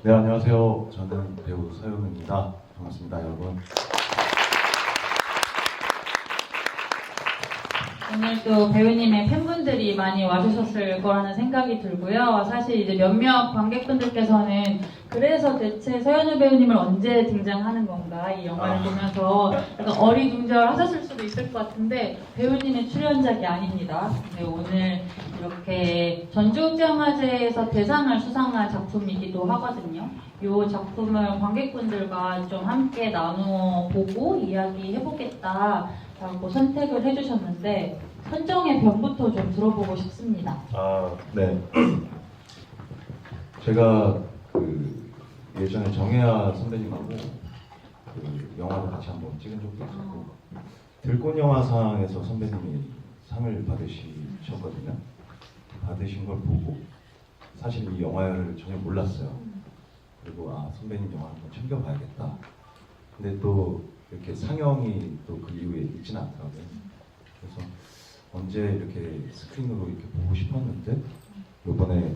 네, 안녕하세요. 저는 배우 서영우입니다. 반갑습니다, 여러분. 오늘 또 배우님의 팬분들이 많이 와주셨을 거라는 생각이 들고요. 사실 이제 몇몇 관객분들께서는 그래서 대체 서현우 배우님을 언제 등장하는 건가 이 영화를 보면서 약간 어리둥절하셨을 수도 있을 것 같은데 배우님의 출연작이 아닙니다. 네, 오늘 이렇게 전주국제영화제에서 대상을 수상한 작품이기도 하거든요. 이 작품을 관객분들과 좀 함께 나누어 보고 이야기해보겠다 라고 선택을 해주셨는데 선정의 변부터 좀 들어보고 싶습니다. 네. 제가 예전에 정혜아 선배님하고 영화를 같이 한번 찍은 적도 있었고 들꽃영화상에서 선배님이 상을 받으셨거든요. 받으신 걸 보고 사실 이 영화를 전혀 몰랐어요. 그리고 선배님 영화 한번 챙겨봐야겠다. 근데 또 이렇게 상영이 또 그 이후에 있지는 않더라고요. 그래서 언제 이렇게 스크린으로 이렇게 보고 싶었는데 이번에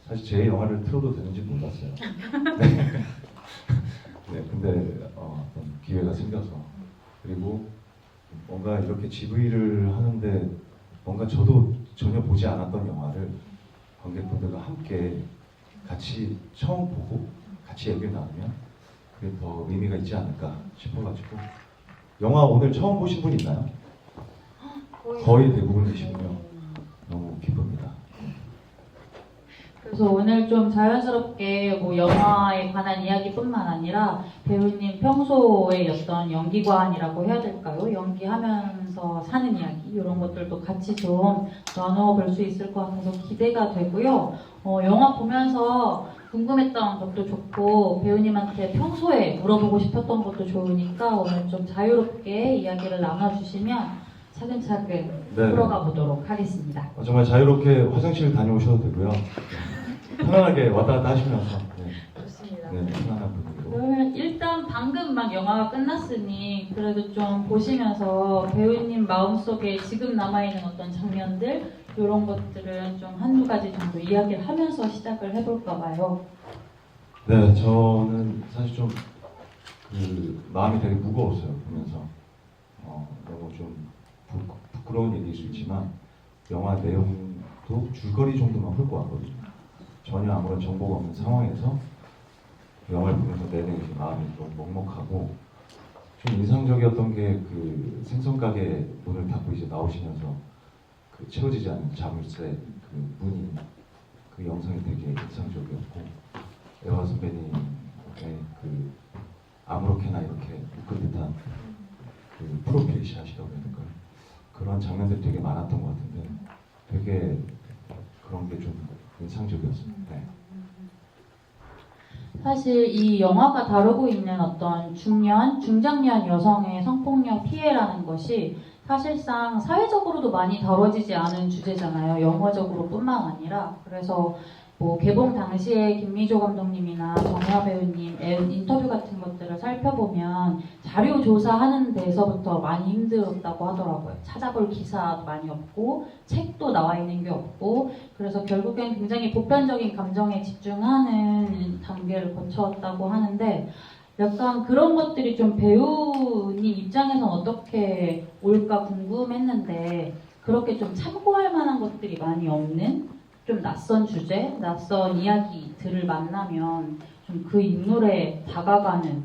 사실 제 영화를 틀어도 되는지 몰랐어요. 네. 네, 근데 어떤 기회가 생겨서 그리고 뭔가 이렇게 GV를 하는데 뭔가 저도 전혀 보지 않았던 영화를 관객분들과 함께 같이 처음 보고 같이 얘기를 나누면 그게 더 의미가 있지 않을까 싶어가지고 영화 오늘 처음 보신 분 있나요? 거의 대부분이시군요. 너무 기쁩니다. 그래서 오늘 좀 자연스럽게 뭐 영화에 관한 이야기뿐만 아니라 배우님 평소의 어떤 연기관이라고 해야 될까요? 연기하면서 사는 이야기 이런 것들도 같이 좀 나누어 볼 수 있을 것 같아서 기대가 되고요. 영화 보면서 궁금했던 것도 좋고 배우님한테 평소에 물어보고 싶었던 것도 좋으니까 오늘 좀 자유롭게 이야기를 나눠주시면 차근차근 풀어가 보도록 하겠습니다. 정말 자유롭게 화장실 다녀오셔도 되고요. 편안하게 왔다 갔다 하시면서 좋습니다. 네, 편안한 분위기로. 그러면 일단 방금 막 영화가 끝났으니 그래도 좀 보시면서 배우님 마음속에 지금 남아있는 어떤 장면들 이런 것들은 좀 한두 가지 정도 이야기를 하면서 시작을 해볼까 봐요. 네, 저는 사실 좀 마음이 되게 무거웠어요. 보면서 너무 좀 부끄러운 얘기일 수 있지만 영화 내용도 줄거리 정도만 훑고 왔거든요. 전혀 아무런 정보가 없는 상황에서 영화를 보면서 내내 마음이 좀 먹먹하고 좀 인상적이었던 게 생선 가게 문을 닫고 이제 나오시면서 채워지지 않는 자물쇠 문이 영상이 되게 인상적이었고 애화 선배님의 아무렇게나 이렇게 묶은 듯한 프로필 샷이라고 해야 될까요? 그런 장면들이 되게 많았던 것 같은데 되게 그런 게 좀 인상적이었습니다. 네. 사실 이 영화가 다루고 있는 어떤 중년, 중장년 여성의 성폭력 피해라는 것이 사실상 사회적으로도 많이 다뤄지지 않은 주제잖아요. 영화적으로 뿐만 아니라. 그래서 뭐 개봉 당시에 김미조 감독님이나 정혜아 배우님 인터뷰 같은 것들을 살펴보면 자료 조사하는 데서부터 많이 힘들었다고 하더라고요. 찾아볼 기사도 많이 없고 책도 나와 있는 게 없고 그래서 결국엔 굉장히 보편적인 감정에 집중하는 단계를 거쳤다고 하는데 약간 그런 것들이 좀 배우님 입장에서는 어떻게 올까 궁금했는데 그렇게 좀 참고할 만한 것들이 많이 없는 좀 낯선 주제, 낯선 이야기들을 만나면 좀 그 인물에 다가가는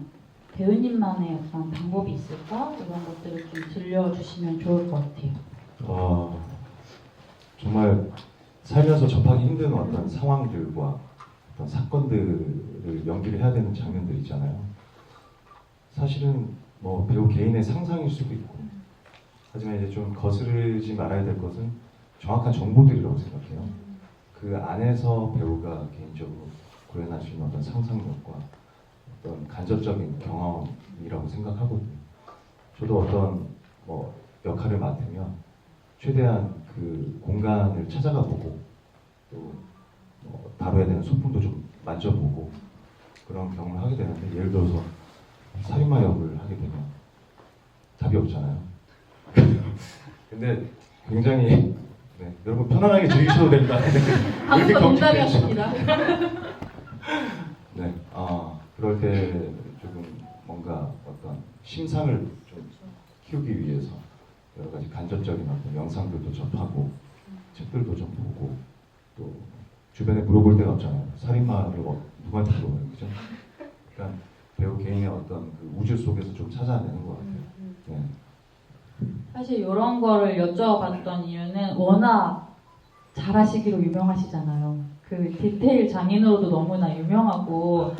배우님만의 어떤 방법이 있을까? 이런 것들을 좀 들려주시면 좋을 것 같아요. 정말 살면서 접하기 힘든 어떤 상황들과 어떤 사건들을 연기를 해야 되는 장면들 있잖아요. 사실은 뭐 배우 개인의 상상일 수도 있고 하지만 이제 좀 거스르지 말아야 될 것은 정확한 정보들이라고 생각해요. 그 안에서 배우가 개인적으로 구현할 수 있는 어떤 상상력과 어떤 간접적인 경험이라고 생각하거든요. 저도 어떤 역할을 맡으면 최대한 그 공간을 찾아가 보고 또 다뤄야 되는 소품도 좀 만져보고 그런 경험을 하게 되는데 예를 들어서 살인마 역을 하게 되면 답이 없잖아요. 근데 굉장히 여러분 편안하게 즐기셔도 됩니다. 방금 농담이었습니다. 그럴 때 조금 뭔가 어떤 심상을 좀 키우기 위해서 여러 가지 간접적인 어떤 영상들도 접하고 책들도 좀 보고 또 주변에 물어볼 데가 없잖아요. 살인마를 누구한테 물어봐요, 그죠? 그러니까 배우 개인의 어떤 그 우주 속에서 좀 찾아내는 것 같아요. 네. 사실 이런 거를 여쭤봤던 이유는 워낙 잘하시기로 유명하시잖아요. 그 디테일 장인으로도 너무나 유명하고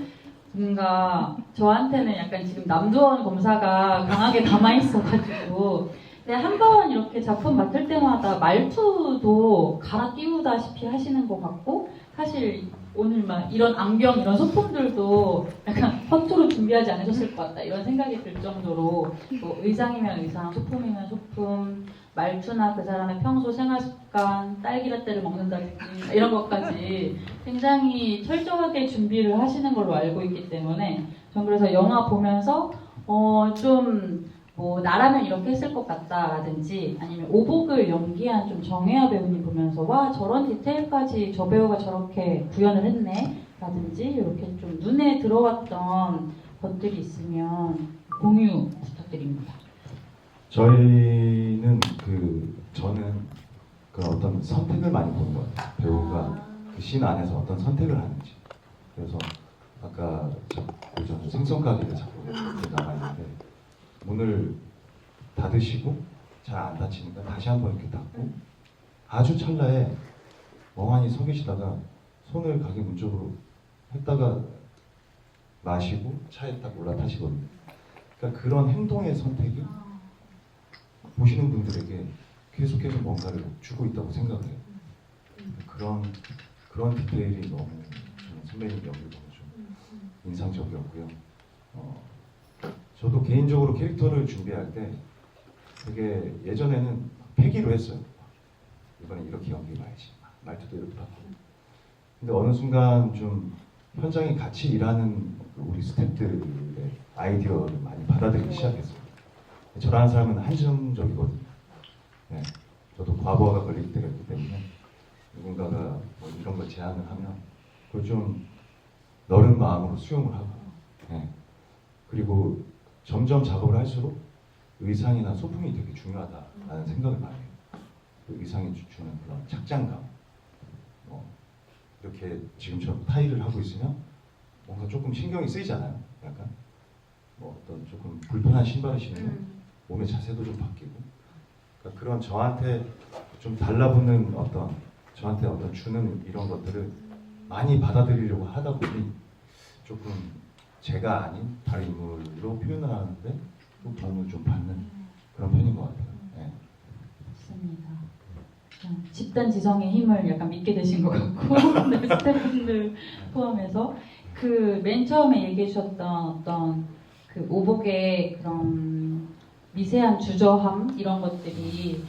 뭔가 저한테는 약간 지금 남도원 검사가 강하게 남아있어가지고 근데 한 번 이렇게 작품 맡을 때마다 말투도 갈아 끼우다시피 하시는 것 같고 사실 오늘 막 이런 안경 이런 소품들도 약간 허투루 준비하지 않으셨을 것 같다 이런 생각이 들 정도로 뭐 의상이면 의상, 소품이면 소품, 말투나 그 사람의 평소 생활 습관, 딸기라떼를 먹는다든지 이런 것까지 굉장히 철저하게 준비를 하시는 걸로 알고 있기 때문에 전 그래서 영화 보면서 좀 뭐 나라면 이렇게 했을 것 같다라든지 아니면 오복을 연기한 좀 정혜아 배우님 보면서 와 저런 디테일까지 저 배우가 저렇게 구현을 했네 라든지 이렇게 좀 눈에 들어왔던 것들이 있으면 공유 부탁드립니다. 저는 그 어떤 선택을 많이 보는 것 같아요. 배우가 그 씬 안에서 어떤 선택을 하는지. 그래서 아까 저는 생선가게를 자꾸 나가는데 문을 닫으시고 잘 안 닫히니까 다시 한번 이렇게 닫고 아주 찰나에 멍하니 서 계시다가 손을 가게 문 쪽으로 했다가 마시고 차에 딱 올라타시거든요. 그러니까 그런 행동의 선택이 보시는 분들에게 계속해서 뭔가를 주고 있다고 생각을 해요. 그런 디테일이 너무 저는 선배님 연기 너무 좀 인상적이었고요. 저도 개인적으로 캐릭터를 준비할 때 되게 예전에는 패기로 했어요. 이번에 이렇게 연기해봐야지. 말투도 이렇게 바꾸고. 근데 어느 순간 좀 현장에 같이 일하는 우리 스태프들의 아이디어를 많이 받아들이기 시작했어요. 저라는 사람은 한정적이거든요. 네. 저도 과부하가 걸릴 때가 있기 때문에 누군가가 뭐 이런 걸 제안을 하면 그걸 좀 너른 마음으로 수용을 하고 네. 그리고 점점 작업을 할수록 의상이나 소품이 되게 중요하다라는 생각을 많이 해요. 그 의상이 주는 그런 착장감 이렇게 지금처럼 타이를 하고 있으면 뭔가 조금 신경이 쓰이잖아요. 약간 뭐 어떤 조금 불편한 신발을 신으면 몸의 자세도 좀 바뀌고 그러니까 그런 저한테 좀 달라붙는 저한테 어떤 주는 이런 것들을 많이 받아들이려고 하다 보니 조금 제가 아닌 다른 인물로 표현을 하는데 또 도움을 좀 받는 그런 편인 것 같아요. 네. 맞습니다. 집단 지성의 힘을 약간 믿게 되신 것 같고 네, 스태프분들 포함해서 그 맨 처음에 얘기해 주셨던 어떤 그 오복의 그런 미세한 주저함 이런 것들이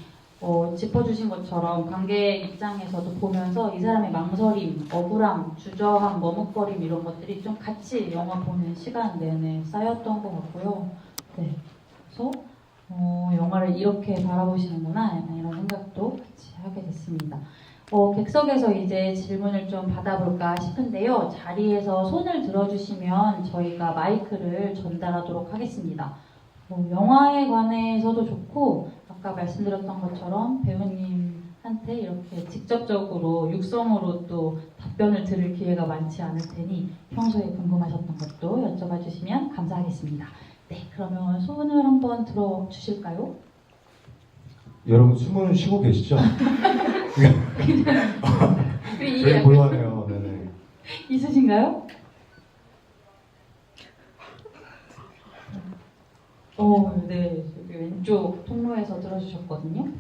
짚어주신 것처럼 관객 입장에서도 보면서 이 사람의 망설임, 억울함, 주저함, 머뭇거림 이런 것들이 좀 같이 영화 보는 시간 내내 쌓였던 것 같고요. 네, 그래서 영화를 이렇게 바라보시는구나 이런 생각도 같이 하게 됐습니다. 객석에서 이제 질문을 좀 받아볼까 싶은데요. 자리에서 손을 들어주시면 저희가 마이크를 전달하도록 하겠습니다. 영화에 관해서도 좋고 아까 말씀드렸던 것처럼 배우님한테 이렇게 직접적으로 육성으로 또 답변을 들을 기회가 많지 않을 테니 평소에 궁금하셨던 것도 여쭤봐 주시면 감사하겠습니다. 네, 그러면 손을 한번 들어 주실까요? 여러분 숨을 쉬고 계시죠? 되게 고요하네요. 네네. 있으신가요? 네. 여기 왼쪽 통로에서 들어주셨거든요.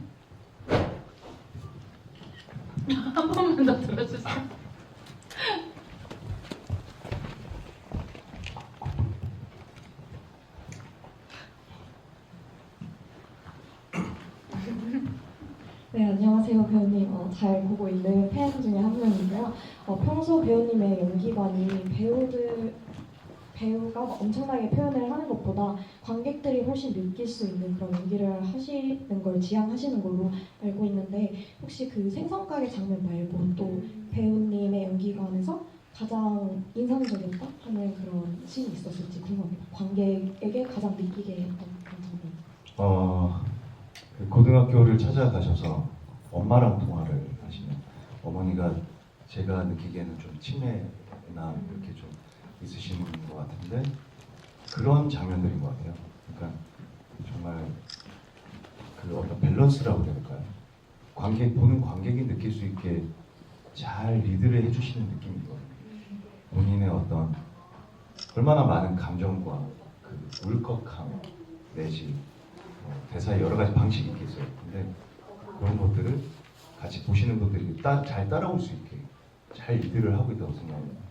한 번만 더 들어주세요. 네, 안녕하세요, 배우님. 잘 보고 있는 팬 중에 한 명이고요. 평소 배우님의 연기관이 배우가 막 엄청나게 표현을 하는 것보다 관객들이 훨씬 느낄 수 있는 그런 연기를 하시는 걸 지향하시는 걸로 알고 있는데 혹시 그 생선가게 장면 말고 또 배우님의 연기관에서 가장 인상적이었다 하는 그런 씬이 있었을지 궁금합니다. 관객에게 가장 느끼게 했던 그런 장면. 그 고등학교를 찾아가셔서 엄마랑 통화를 하시면 어머니가 제가 느끼기에는 좀 치매나 이렇게 좀 있으신 것 같은데 그런 장면들인 것 같아요. 그러니까 정말 그 어떤 밸런스라고 해야 될까요? 보는 관객이 느낄 수 있게 잘 리드를 해주시는 느낌이거든요. 본인의 어떤 얼마나 많은 감정과 그 울컥함 내지 대사의 여러 가지 방식이 있겠어요. 근데 그런 것들을 같이 보시는 분들이 잘 따라올 수 있게 잘 리드를 하고 있다고 생각합니다.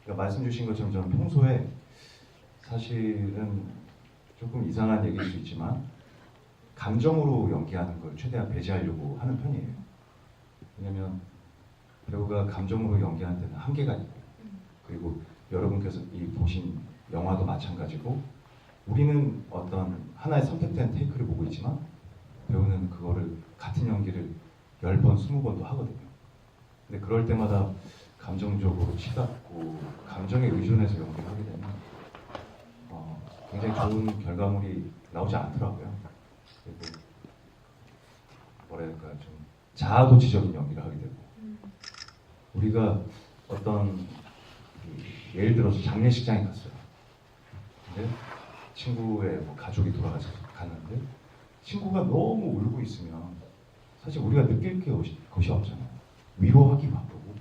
그러니까 말씀 주신 것처럼 저는 평소에 사실은 조금 이상한 얘기일 수 있지만 감정으로 연기하는 걸 최대한 배제하려고 하는 편이에요. 왜냐면 배우가 감정으로 연기하는 데는 한계가 있고 그리고 여러분께서 이 보신 영화도 마찬가지고 우리는 어떤 하나의 선택된 테이크를 보고 있지만 배우는 그거를 같은 연기를 10번, 20번도 하거든요. 근데 그럴 때마다 감정적으로 치닫고 감정에 의존해서 연기를 하게 되면 굉장히 좋은 결과물이 나오지 않더라고요. 그리고 뭐랄까 좀 자아도취적인 연기를 하게 되고 우리가 어떤 예를 들어서 장례식장에 갔어요. 근데 친구의 뭐 가족이 돌아가서 갔는데 친구가 너무 울고 있으면 사실 우리가 느낄 게 것이 없잖아요. 위로하기 바쁘고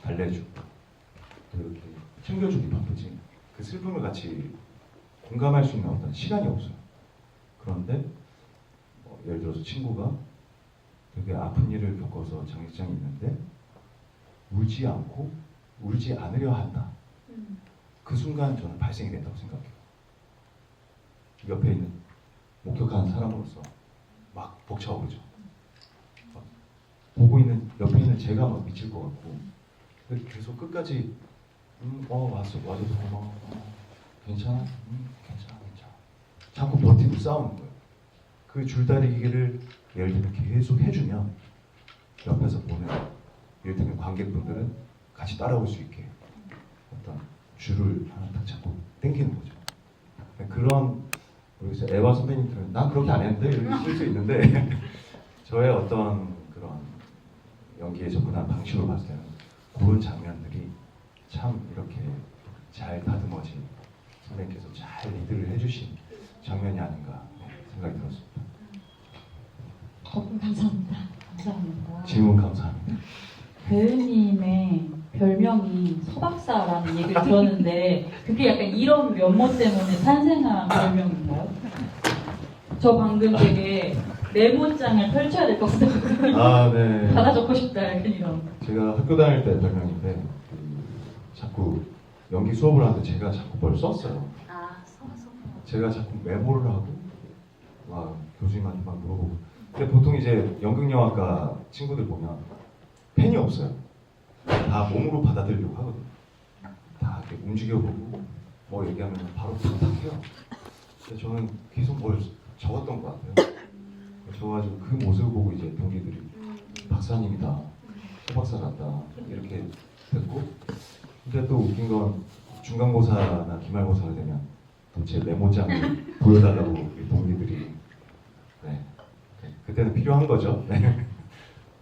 달래주고 또 이렇게 챙겨주기 바쁘지 그 슬픔을 같이 공감할 수 있는 어떤 시간이 없어요. 그런데 예를 들어서 친구가 되게 아픈 일을 겪어서 장례식장에 있는데 울지 않고 울지 않으려 한다. 그 순간 저는 발생이 된다고 생각해요. 옆에 있는 목격하는 사람으로서 막 벅차오르죠. 막 보고 있는 옆에 있는 제가 막 미칠 것 같고 계속 끝까지 와줘서 고마워. 괜찮아? 괜찮아. 자꾸 버티고 싸우는 거예요. 그 줄다리기를 예를 들면 계속 해주면 옆에서 보는 예를 들면 관객분들은 같이 따라올 수 있게 어떤 줄을 하나 딱 잡고 당기는 거죠. 그런 그래서 애화 선배님들은 난 그렇게 안 했는데 이렇게 쓸 수 있는데 저의 어떤 그런 연기에 접근한 방식으로 봤을 때는 그런 장면들이 참 이렇게 잘 다듬어진 선배님께서 잘 리드를 해주신 장면이 아닌가 생각이 들었습니다. 감사합니다. 감사합니다. 질문 감사합니다. 배우님의 별명이 서박사라는 얘기를 들었는데 그게 약간 이런 면모 때문에 탄생한 별명인가요? 저 방금 되게 메모장을 펼쳐야 될 것 같아요. 네. 받아 적고 싶다 약간 이런. 제가 학교 다닐 때 별명인데 자꾸 연기 수업을 하는데 제가 자꾸 뭘 썼어요. 제가 자꾸 메모를 하고 막 교수님한테 막 물어보고. 근데 보통 이제 연극영화과 친구들 보면 펜이 없어요. 다 몸으로 받아들이려고 하거든요. 다 이렇게 움직여보고 뭐 얘기하면 바로 탁탁해요. 근데 저는 계속 뭘 적었던 것 같아요. 적어가지고 그 모습을 보고 이제 동기들이 박사님이다, 소박사같다 이렇게 됐고 근데 또 웃긴 건 중간고사나 기말고사가 되면 또 제 메모장을 보여달라고 동기들이 그때는 필요한 거죠.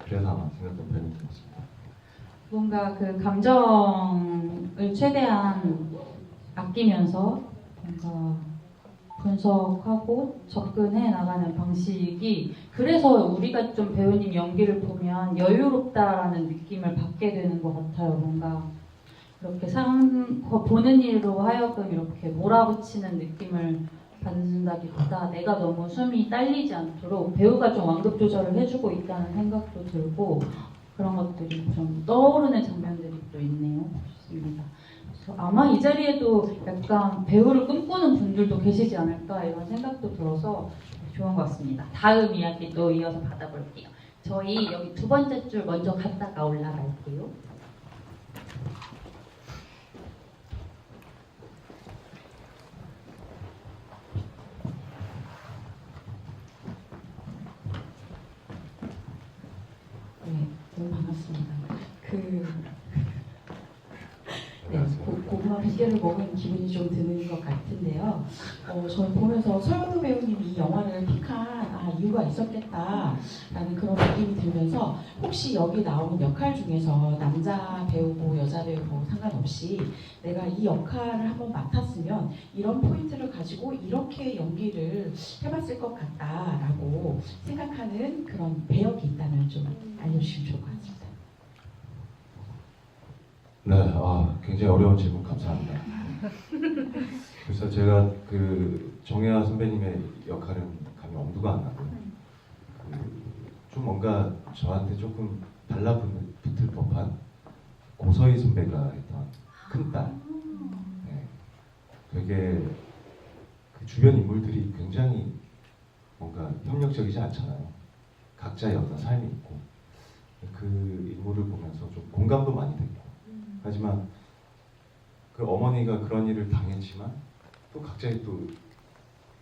그래서 아마 생각했던 별명인 것 같습니다. 뭔가 그 감정을 최대한 아끼면서 뭔가 분석하고 접근해 나가는 방식이 그래서 우리가 좀 배우님 연기를 보면 여유롭다라는 느낌을 받게 되는 것 같아요. 뭔가 이렇게 보는 일로 하여금 이렇게 몰아붙이는 느낌을 받는다기보다 내가 너무 숨이 딸리지 않도록 배우가 좀 완급 조절을 해주고 있다는 생각도 들고 그런 것들이 좀 떠오르는 장면들이 또 있네요. 좋습니다. 그래서 아마 이 자리에도 약간 배우를 꿈꾸는 분들도 계시지 않을까 이런 생각도 들어서 좋은 것 같습니다. 다음 이야기 또 이어서 받아볼게요. 저희 여기 두 번째 줄 먼저 갔다가 올라갈게요. 네, 너무 반갑습니다. 그런 붕괴를 먹은 기분이 좀 드는 것 같은데요. 저는 보면서 서현우 배우님이 이 영화를 픽한 이유가 있었겠다라는 그런 느낌이 들면서 혹시 여기 나오는 역할 중에서 남자 배우고 여자 배우고 상관없이 내가 이 역할을 한번 맡았으면 이런 포인트를 가지고 이렇게 연기를 해봤을 것 같다라고 생각하는 그런 배역이 있다면 좀 알려주시면 좋을 것 같습니다. 네, 굉장히 어려운 질문 감사합니다. 그래서 제가 그 정혜아 선배님의 역할은 감히 엄두가 안 나고요. 좀 뭔가 저한테 조금 달라붙을 법한 고서희 선배가 했던 큰딸. 네, 되게 그 주변 인물들이 굉장히 뭔가 협력적이지 않잖아요. 각자의 어떤 삶이 있고 그 인물을 보면서 좀 공감도 많이 됐고 하지만 그 어머니가 그런 일을 당했지만 또 각자의 또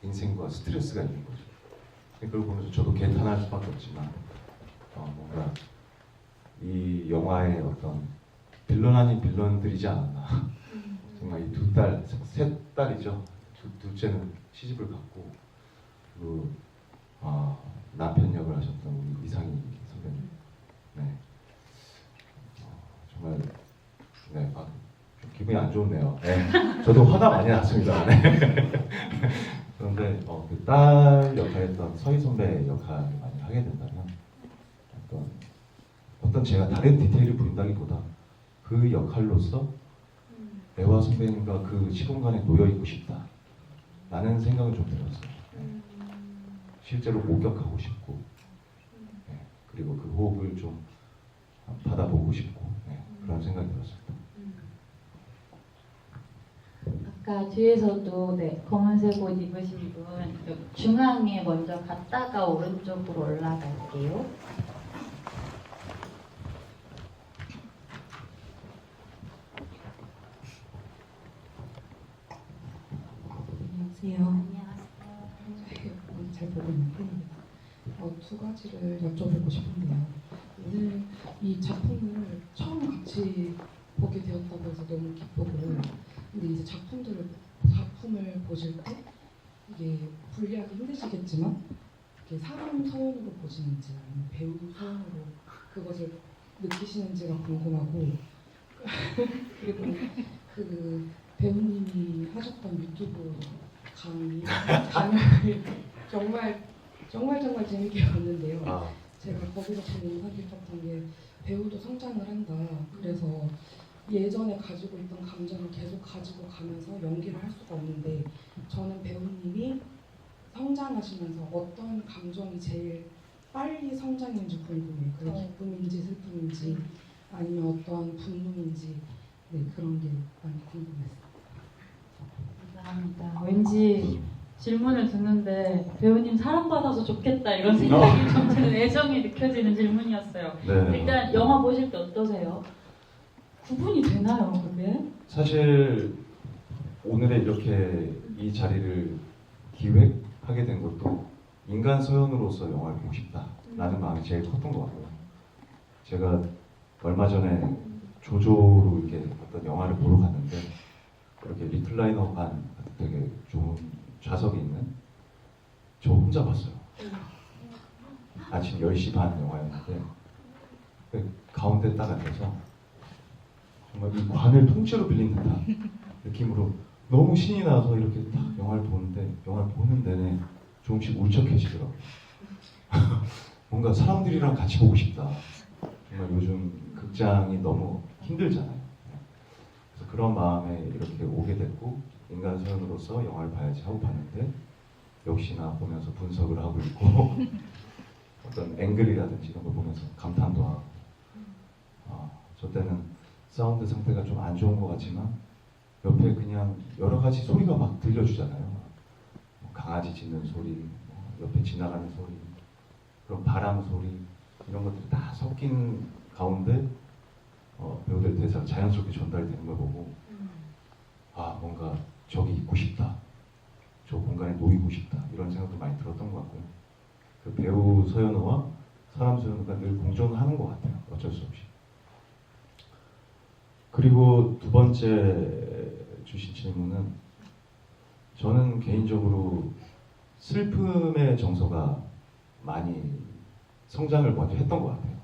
인생과 스트레스가 있는 거죠. 그걸 보면서 저도 개탄할 수밖에 없지만 뭔가 이 영화의 어떤 빌런 아닌 빌런들이지 않았나. 정말 이 셋 딸이죠. 둘째는 시집을 갔고 그리고 남편 역을 하셨던 우리 이상희 선배님. 네. 정말 네, 좀 기분이 안 좋네요. 네. 저도 화가 많이 났습니다. 네. 그런데 그 딸 역할했던 서희 선배 역할을 많이 하게 된다면 어떤 제가 다른 디테일을 부린다기보다 그 역할로서 애화 선배님과 그 시공간에 놓여 있고 싶다 라는 생각을 좀 들었어요. 네. 실제로 목격하고 싶고 네. 그리고 그 호흡을 좀 받아보고 싶고 네. 그런 생각이 들었습니다. 아까 뒤에서도 네, 검은색 옷 입으신 분 중앙에 먼저 갔다가 오른쪽으로 올라갈게요. 안녕하세요. 오늘 잘 보고 있는 편입니다. 두 가지를 여쭤보고 싶은데요. 오늘 이 작품을 처음 같이 보게 되었다고 해서 너무 기쁘고, 근데 이제 작품을 보실 때 이게 분리하기 힘드시겠지만 이게 사람 서원으로 보시는지 아니면 배우 서원으로 그것을 느끼시는지가 궁금하고 그리고 그 배우님이 하셨던 유튜브 강의를 정말 재밌게 봤는데요. 제가 거기서 제일 인상 깊었던 게 배우도 성장을 한다. 그래서 예전에 가지고 있던 감정을 계속 가지고 가면서 연기를 할 수가 없는데 저는 배우님이 성장하시면서 어떤 감정이 제일 빨리 성장했는지 궁금해요. 그게 기쁨인지 슬픔인지 아니면 어떤 분노인지 네, 그런 게 많이 궁금했어요. 감사합니다. 왠지 질문을 듣는데 배우님 사랑받아서 좋겠다 이런 생각이 좀 드는 애정이 느껴지는 질문이었어요. 네. 일단 영화 보실 때 어떠세요? 구분이 되나요, 그게? 사실 오늘의 이렇게 이 자리를 기획하게 된 것도 인간 소연으로서 영화를 보고 싶다라는 마음이 제일 컸던 것 같고요. 제가 얼마 전에 조조로 이렇게 어떤 영화를 보러 갔는데 이렇게 리클라이너 반 되게 좋은 좌석이 있는 저 혼자 봤어요. 아침 10시 반 영화였는데 그 가운데 딱 앉아서 정말 이 관을 통째로 빌린 듯한 느낌으로 너무 신이 나서 이렇게 딱 영화를 보는 내내 조금씩 울적해지더라고요. 뭔가 사람들이랑 같이 보고 싶다. 정말 요즘 극장이 너무 힘들잖아요. 그래서 그런 마음에 이렇게 오게 됐고 인간 소연으로서 영화를 봐야지 하고 봤는데 역시나 보면서 분석을 하고 있고 어떤 앵글이라든지 이런 걸 보면서 감탄도 하고 저 때는 사운드 상태가 좀 안 좋은 것 같지만 옆에 그냥 여러 가지 소리가 막 들려주잖아요. 뭐 강아지 짖는 소리, 옆에 지나가는 소리, 그런 바람 소리 이런 것들이 다 섞인 가운데 배우들 대사가 자연스럽게 전달이 되는 걸 보고 뭔가 저기 있고 싶다, 저 공간에 놓이고 싶다 이런 생각도 많이 들었던 것 같고요. 그 배우 서현우와 사람 서현우가 늘 공존하는 것 같아요. 어쩔 수 없이. 그리고 두 번째 주신 질문은 저는 개인적으로 슬픔의 정서가 많이 성장을 먼저 했던 것 같아요.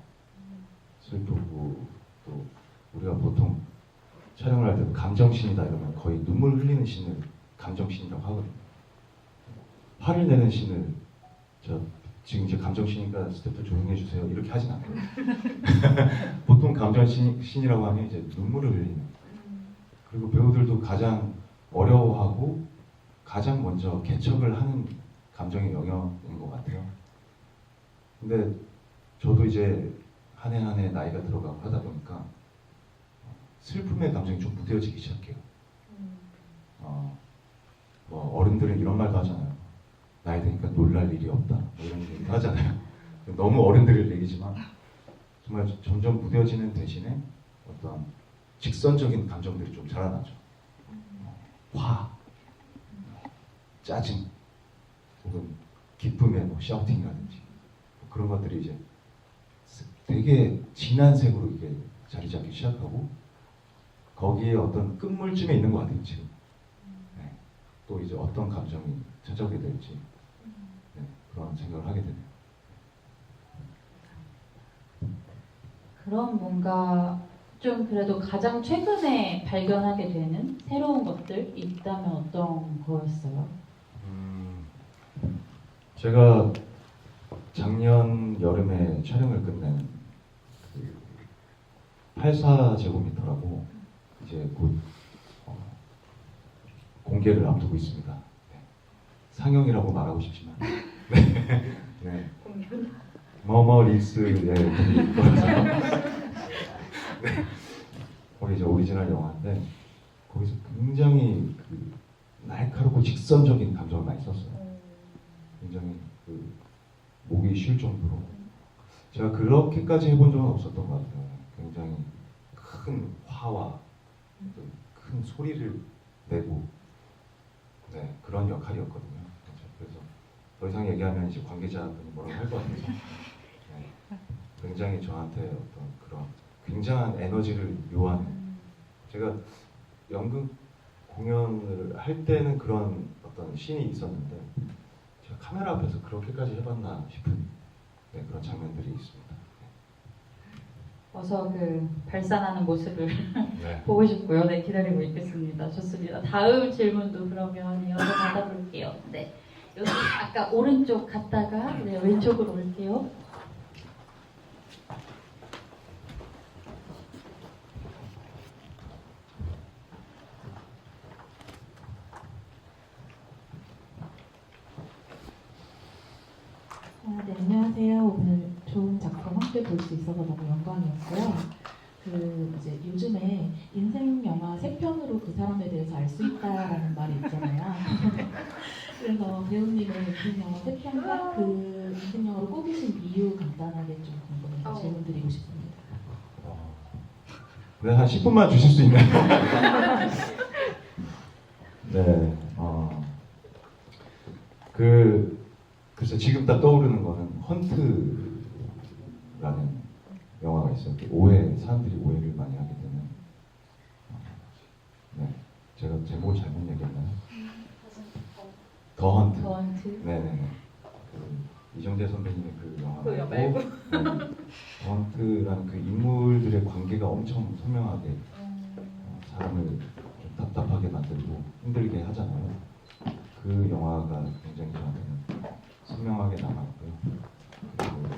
슬프고 또 우리가 보통 촬영을 할 때도 감정신이다 이러면 거의 눈물 흘리는 씬을 감정신이라고 하거든요. 화를 내는 씬을 저 지금 이제 감정신이니까 스태프들 조용히 해주세요 이렇게 하진 않아요. 보통 감정신이라고 하면 이제 눈물을 흘리는. 그리고 배우들도 가장 어려워하고 가장 먼저 개척을 하는 감정의 영역인 것 같아요. 근데 저도 이제 한 해 한 해 나이가 들어가고 하다 보니까 슬픔의 감정이 좀 무뎌지기 시작해요. 뭐 어른들은 이런 말도 하잖아요. 나이 드니까 놀랄 일이 없다. 뭐 이런 얘기도 하잖아요. 너무 어른들을 얘기지만 정말 점점 무뎌지는 대신에 어떤 직선적인 감정들이 좀 자라나죠. 화, 짜증, 혹은 기쁨의 뭐 샤우팅이라든지 뭐 그런 것들이 이제 되게 진한 색으로 이게 자리 잡기 시작하고 거기에 어떤 끝물쯤에 있는 것 같아요 지금. 네. 또 이제 어떤 감정이 찾아오게 될지 네, 그런 생각을 하게 되네요. 그럼 뭔가 좀 그래도 가장 최근에 발견하게 되는 새로운 것들 있다면 어떤 거였어요? 제가 작년 여름에 촬영을 끝낸 그 84제곱미터라고 이제 곧 공개를 앞두고 있습니다. 네. 상영이라고 말하고 싶지만 네. 네. 머머리스의 분이 거라서 네. 거기 이제 오리지널 영화인데 거기서 굉장히 그 날카롭고 직선적인 감정을 많이 썼어요. 굉장히 그 목이 쉴 정도로 제가 그렇게까지 해본 적은 없었던 것 같아요. 굉장히 큰 화와 큰 소리를 내고 네, 그런 역할이었거든요. 그래서 더 이상 얘기하면 이제 관계자분이 뭐라고 할 것 같아서 네, 굉장히 저한테 어떤 그런 굉장한 에너지를 요하는 제가 연극 공연을 할 때는 그런 어떤 씬이 있었는데 제가 카메라 앞에서 그렇게까지 해봤나 싶은 네, 그런 장면들이 있습니다. 어서 그 발산하는 모습을 네. 보고 싶고요. 네, 기다리고 있겠습니다. 좋습니다. 다음 질문도 그러면 이어서 받아볼게요. 네, 여기 아까 오른쪽 갔다가 네, 왼쪽으로 올게요. 네, 안녕하세요. 오늘 좋은 작품 함께 볼 수 있어서 너무 영광이었고요. 이제 요즘에 인생 영화 세 편으로 그 사람에 대해서 알 수 있다라는 말이 있잖아요. 그래서 배우님의 인생 영화 세 편과 그 인생 영화로 꼽으신 이유 간단하게 좀 궁금해서 질문 드리고 싶습니다. 네, 한 10분만 주실 수 있나요? 네, 그래서 지금 딱 떠오르는 거는 헌트라는 영화가 있어요. 사람들이 오해를 많이 하게 되는. 네, 제가 제목을 잘못 얘기했나요? 더 헌트. 더 헌트. 네네네. 이정재 선배님의 그 영화고, 네, 더 헌트라는 그 인물들의 관계가 엄청 선명하게 사람을 좀 답답하게 만들고 힘들게 하잖아요. 그 영화가 굉장히 저한테는 선명하게 남았고요. 그리고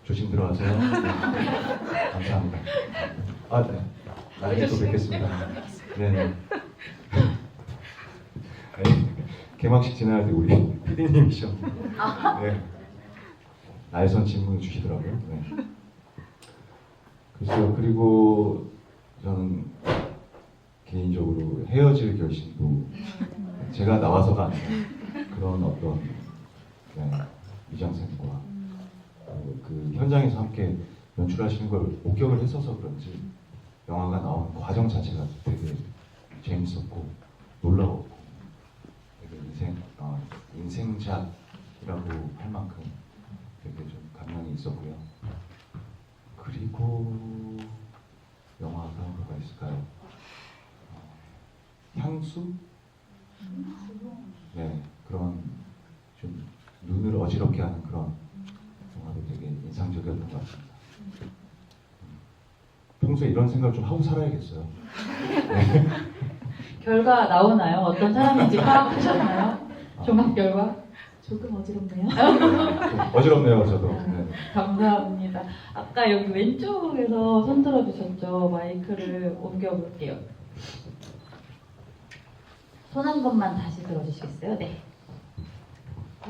조심 들어가세요. 네, 감사합니다. 아, 네. 나중에 또 뵙겠습니다. 네네. 아니, 개막식 지나갈 때 우리 PD님이셨는데 네. 날선 질문을 주시더라고요. 네. 글쎄요. 그리고 저는 개인적으로 헤어질 결심도 제가 나와서가 아니라 그런 어떤 네, 미장센과 그 현장에서 함께 연출하시는 걸 목격을 했어서 그런지 영화가 나오는 과정 자체가 되게 재밌었고 놀라웠고 되게 인생작이라고 할 만큼 되게 좀 감명이 있었고요. 그리고 영화가 뭐가 있을까요? 평수? 네, 그런 좀 눈을 어지럽게 하는 그런 영화도 되게 인상적이었던 것 같습니다. 평소에 이런 생각을 좀 하고 살아야겠어요. 결과 나오나요? 어떤 사람인지 파악하셨나요? 종합 결과? 조금 어지럽네요. 좀 어지럽네요, 저도. 네. 감사합니다. 아까 여기 왼쪽에서 손 들어주셨죠? 마이크를 옮겨볼게요. 손 한 번만 다시 들어주시겠어요? 네.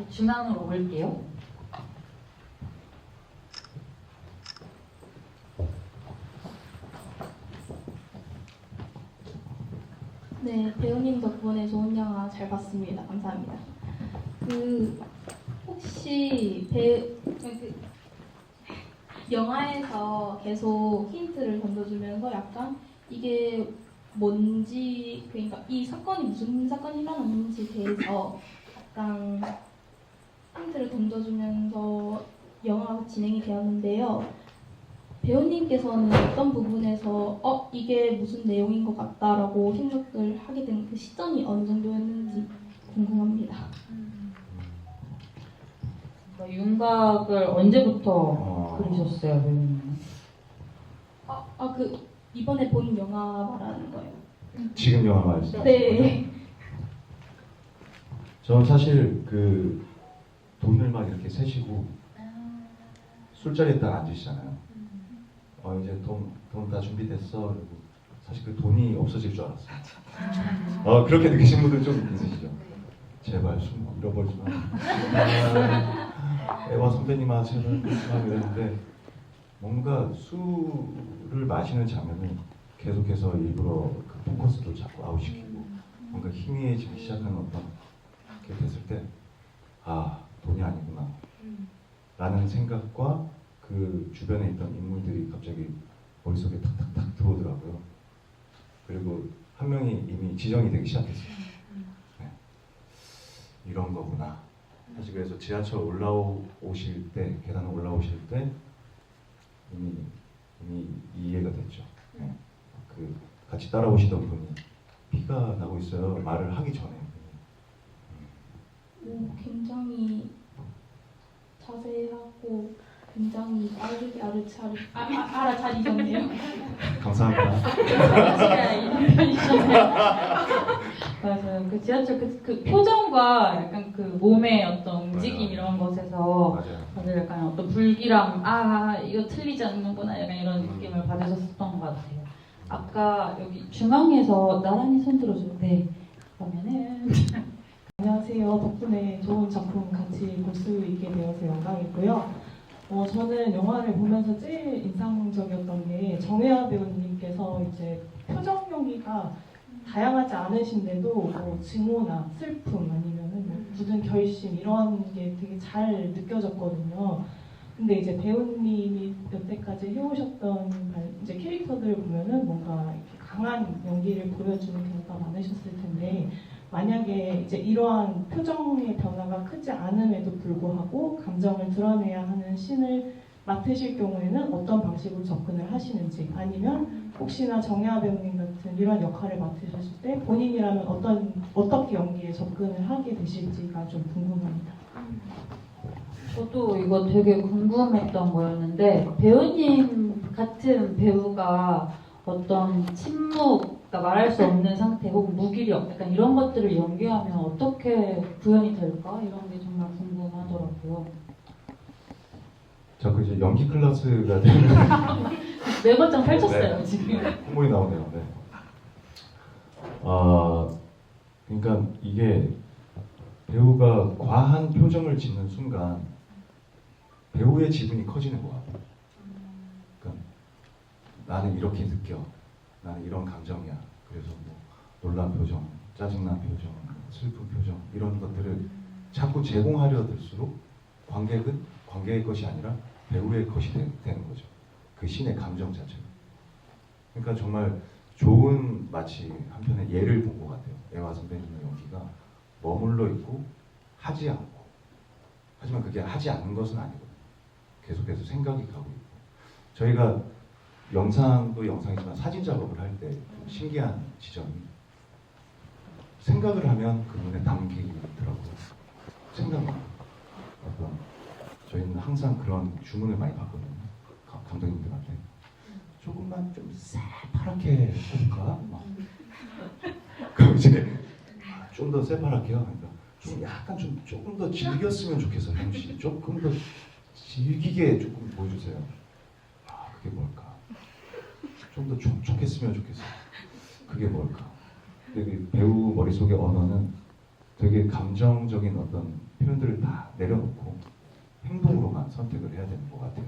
중앙으로 올게요. 네, 배우님 덕분에 좋은 영화 잘 봤습니다. 감사합니다. 혹시 영화에서 계속 힌트를 던져주면서 약간 이게 뭔지, 그러니까 이 사건이 무슨 사건이 일어났는지에 대해서 약간 힌트를 던져주면서 영화가 진행이 되었는데요. 배우님께서는 어떤 부분에서 이게 무슨 내용인 것 같다라고 생각을 하게 된 그 시점이 어느 정도였는지 궁금합니다. 윤곽을 언제부터 그리셨어요, 배우님? 이번에 본 영화 말하는 거예요. 지금 영화 말씀하시는 네. 거죠? 저는 사실 그 돈을 막 이렇게 세시고 술자리에 딱 앉으시잖아요. 이제 돈 다 준비됐어. 그리고 사실 그 돈이 없어질 줄 알았어요. 그렇게 느끼신 분들 좀 있으시죠? 제발 술 잃어버리지 마. 에바 선배님아 제발 그러지 마 이랬는데 뭔가 술을 마시는 장면은 계속해서 일부러 그 포커스도 자꾸 아웃시키고 뭔가 희미해지기 시작하는 어떤 게 됐을 때 돈이 아니구나 라는 생각과 그 주변에 있던 인물들이 갑자기 머릿속에 탁탁탁 들어오더라고요. 그리고 한 명이 이미 지정이 되기 시작했어요. 네. 이런 거구나. 사실 그래서 지하철 올라오실 때, 계단 올라오실 때 이미 이해가 됐죠. 네. 그 같이 따라오시던 분이 피가 나고 있어요. 말을 하기 전에. 굉장히 자세하고 굉장히 빠르게 알아차리셨네요. 감사합니다. 이런 편이셨네요. 맞아요. 그 지하철 그 표정과 약간 그 몸의 어떤 움직임 맞아요. 이런 것에서 맞아요. 다들 약간 어떤 불길함, 이거 틀리지 않는구나 약간 이런 느낌을 받으셨었던 것 같아요. 아까 여기 중앙에서 나란히 손 들어주는데 네. 그러면은 안녕하세요. 덕분에 좋은 작품 같이 볼 수 있게 되어서 영광이고요. 저는 영화를 보면서 제일 인상적이었던 게 정혜아 배우님께서 이제 표정 연기가 다양하지 않으신데도 뭐 증오나 슬픔 아니면은 뭐 굳은 결심 이런 게 되게 잘 느껴졌거든요. 근데 이제 배우님이 여태까지 해오셨던 이제 캐릭터들을 보면은 뭔가 이렇게 강한 연기를 보여주는 경우가 많으셨을 텐데 만약에 이제 이러한 표정의 변화가 크지 않음에도 불구하고 감정을 드러내야 하는 씬을 맡으실 경우에는 어떤 방식으로 접근을 하시는지 아니면 혹시나 정혜아 배우님 같은 이런 역할을 맡으셨을 때 본인이라면 어떻게 연기에 접근을 하게 되실지가 좀 궁금합니다. 저도 이거 되게 궁금했던 거였는데 배우님 같은 배우가 어떤 침묵, 그러니까 말할 수 없는 상태 혹은 무기력 약간 이런 것들을 연기하면 어떻게 구현이 될까? 이런 게 정말 궁금하더라고요. 저 이제 연기 클래스가 되는 매거장 펼쳤어요 네. 지금. 콧물이 나오네요. 네. 그러니까 이게 배우가 과한 표정을 짓는 순간 배우의 지분이 커지는 것 같아요. 그러니까 나는 이렇게 느껴. 나는 이런 감정이야. 그래서 뭐 놀란 표정, 짜증난 표정, 슬픈 표정 이런 것들을 자꾸 제공하려 들수록 관객은 관객의 것이 아니라 배우의 것이 되는 거죠. 그 신의 감정 자체가. 그러니까 정말 좋은 마치 한편의 예를 본 것 같아요. 애화 선배님의 연기가 머물러 있고 하지 않고 하지만 그게 하지 않는 것은 아니거든요. 계속해서 생각이 가고 있고 저희가 영상도 영상이지만 사진 작업을 할 때 신기한 지점이 생각을 하면 그 눈에 담기더라고요. 생각만. 어떤 저희는 항상 그런 주문을 많이 받거든요. 감독님들한테 조금만 좀 새파랗게 해볼까? 그럼 이제 좀 더 새파랗게요. 그러니까 좀 약간 좀 조금 더 질겼으면 좋겠어, 형씨. 조금 더 질기게 조금 보여주세요. 아, 그게 뭘까? 좀 더 촉촉했으면 좋겠어. 그게 뭘까? 근데 그 배우 머릿속의 언어는 되게 감정적인 어떤 표현들을 다 내려놓고 행동으로만 선택을 해야 되는 것 같아요.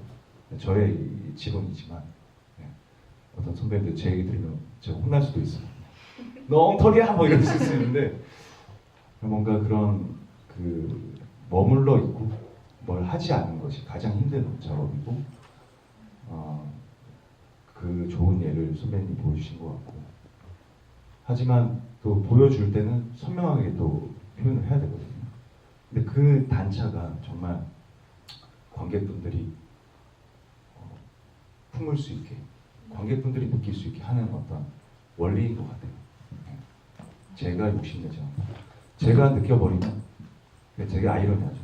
저의 이 지론이지만 어떤 선배님들 제 얘기 들으면 제가 혼날 수도 있어요. 너 엉터리야! 뭐 이럴 수 있는데 뭔가 그런 그 머물러 있고 뭘 하지 않는 것이 가장 힘든 작업이고 그 좋은 예를 선배님이 보여주신 것 같고 하지만 또 보여줄 때는 선명하게 또 표현을 해야 되거든요. 근데 그 단차가 정말 관객분들이 품을 수 있게 관객분들이 느낄 수 있게 하는 어떤 원리인 것 같아요. 제가 욕심내지 않고 제가 느껴버리면 되게 아이러니하죠.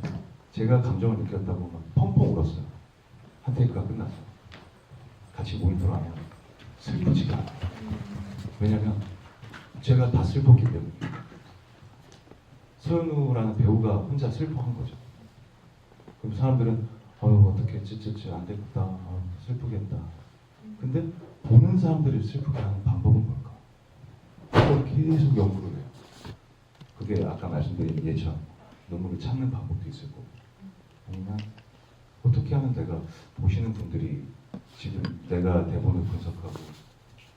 제가 감정을 느꼈다고 막 펑펑 울었어요. 한 테이크가 끝났어요. 같이 모니터를 하면 슬프지가 않아요. 왜냐면 제가 다 슬펐기 때문에 서현우라는 배우가 혼자 슬퍼한 거죠. 그럼 사람들은 어떻게 찌찌찌 안 되겠다, 슬프겠다. 근데 보는 사람들을 슬프게 하는 방법은 뭘까? 그걸 계속 연구를 해요. 그게 아까 말씀드린 예처럼 눈물을 참는 방법도 있을 거고 아니면 어떻게 하면 내가 보시는 분들이 지금 내가 대본을 분석하고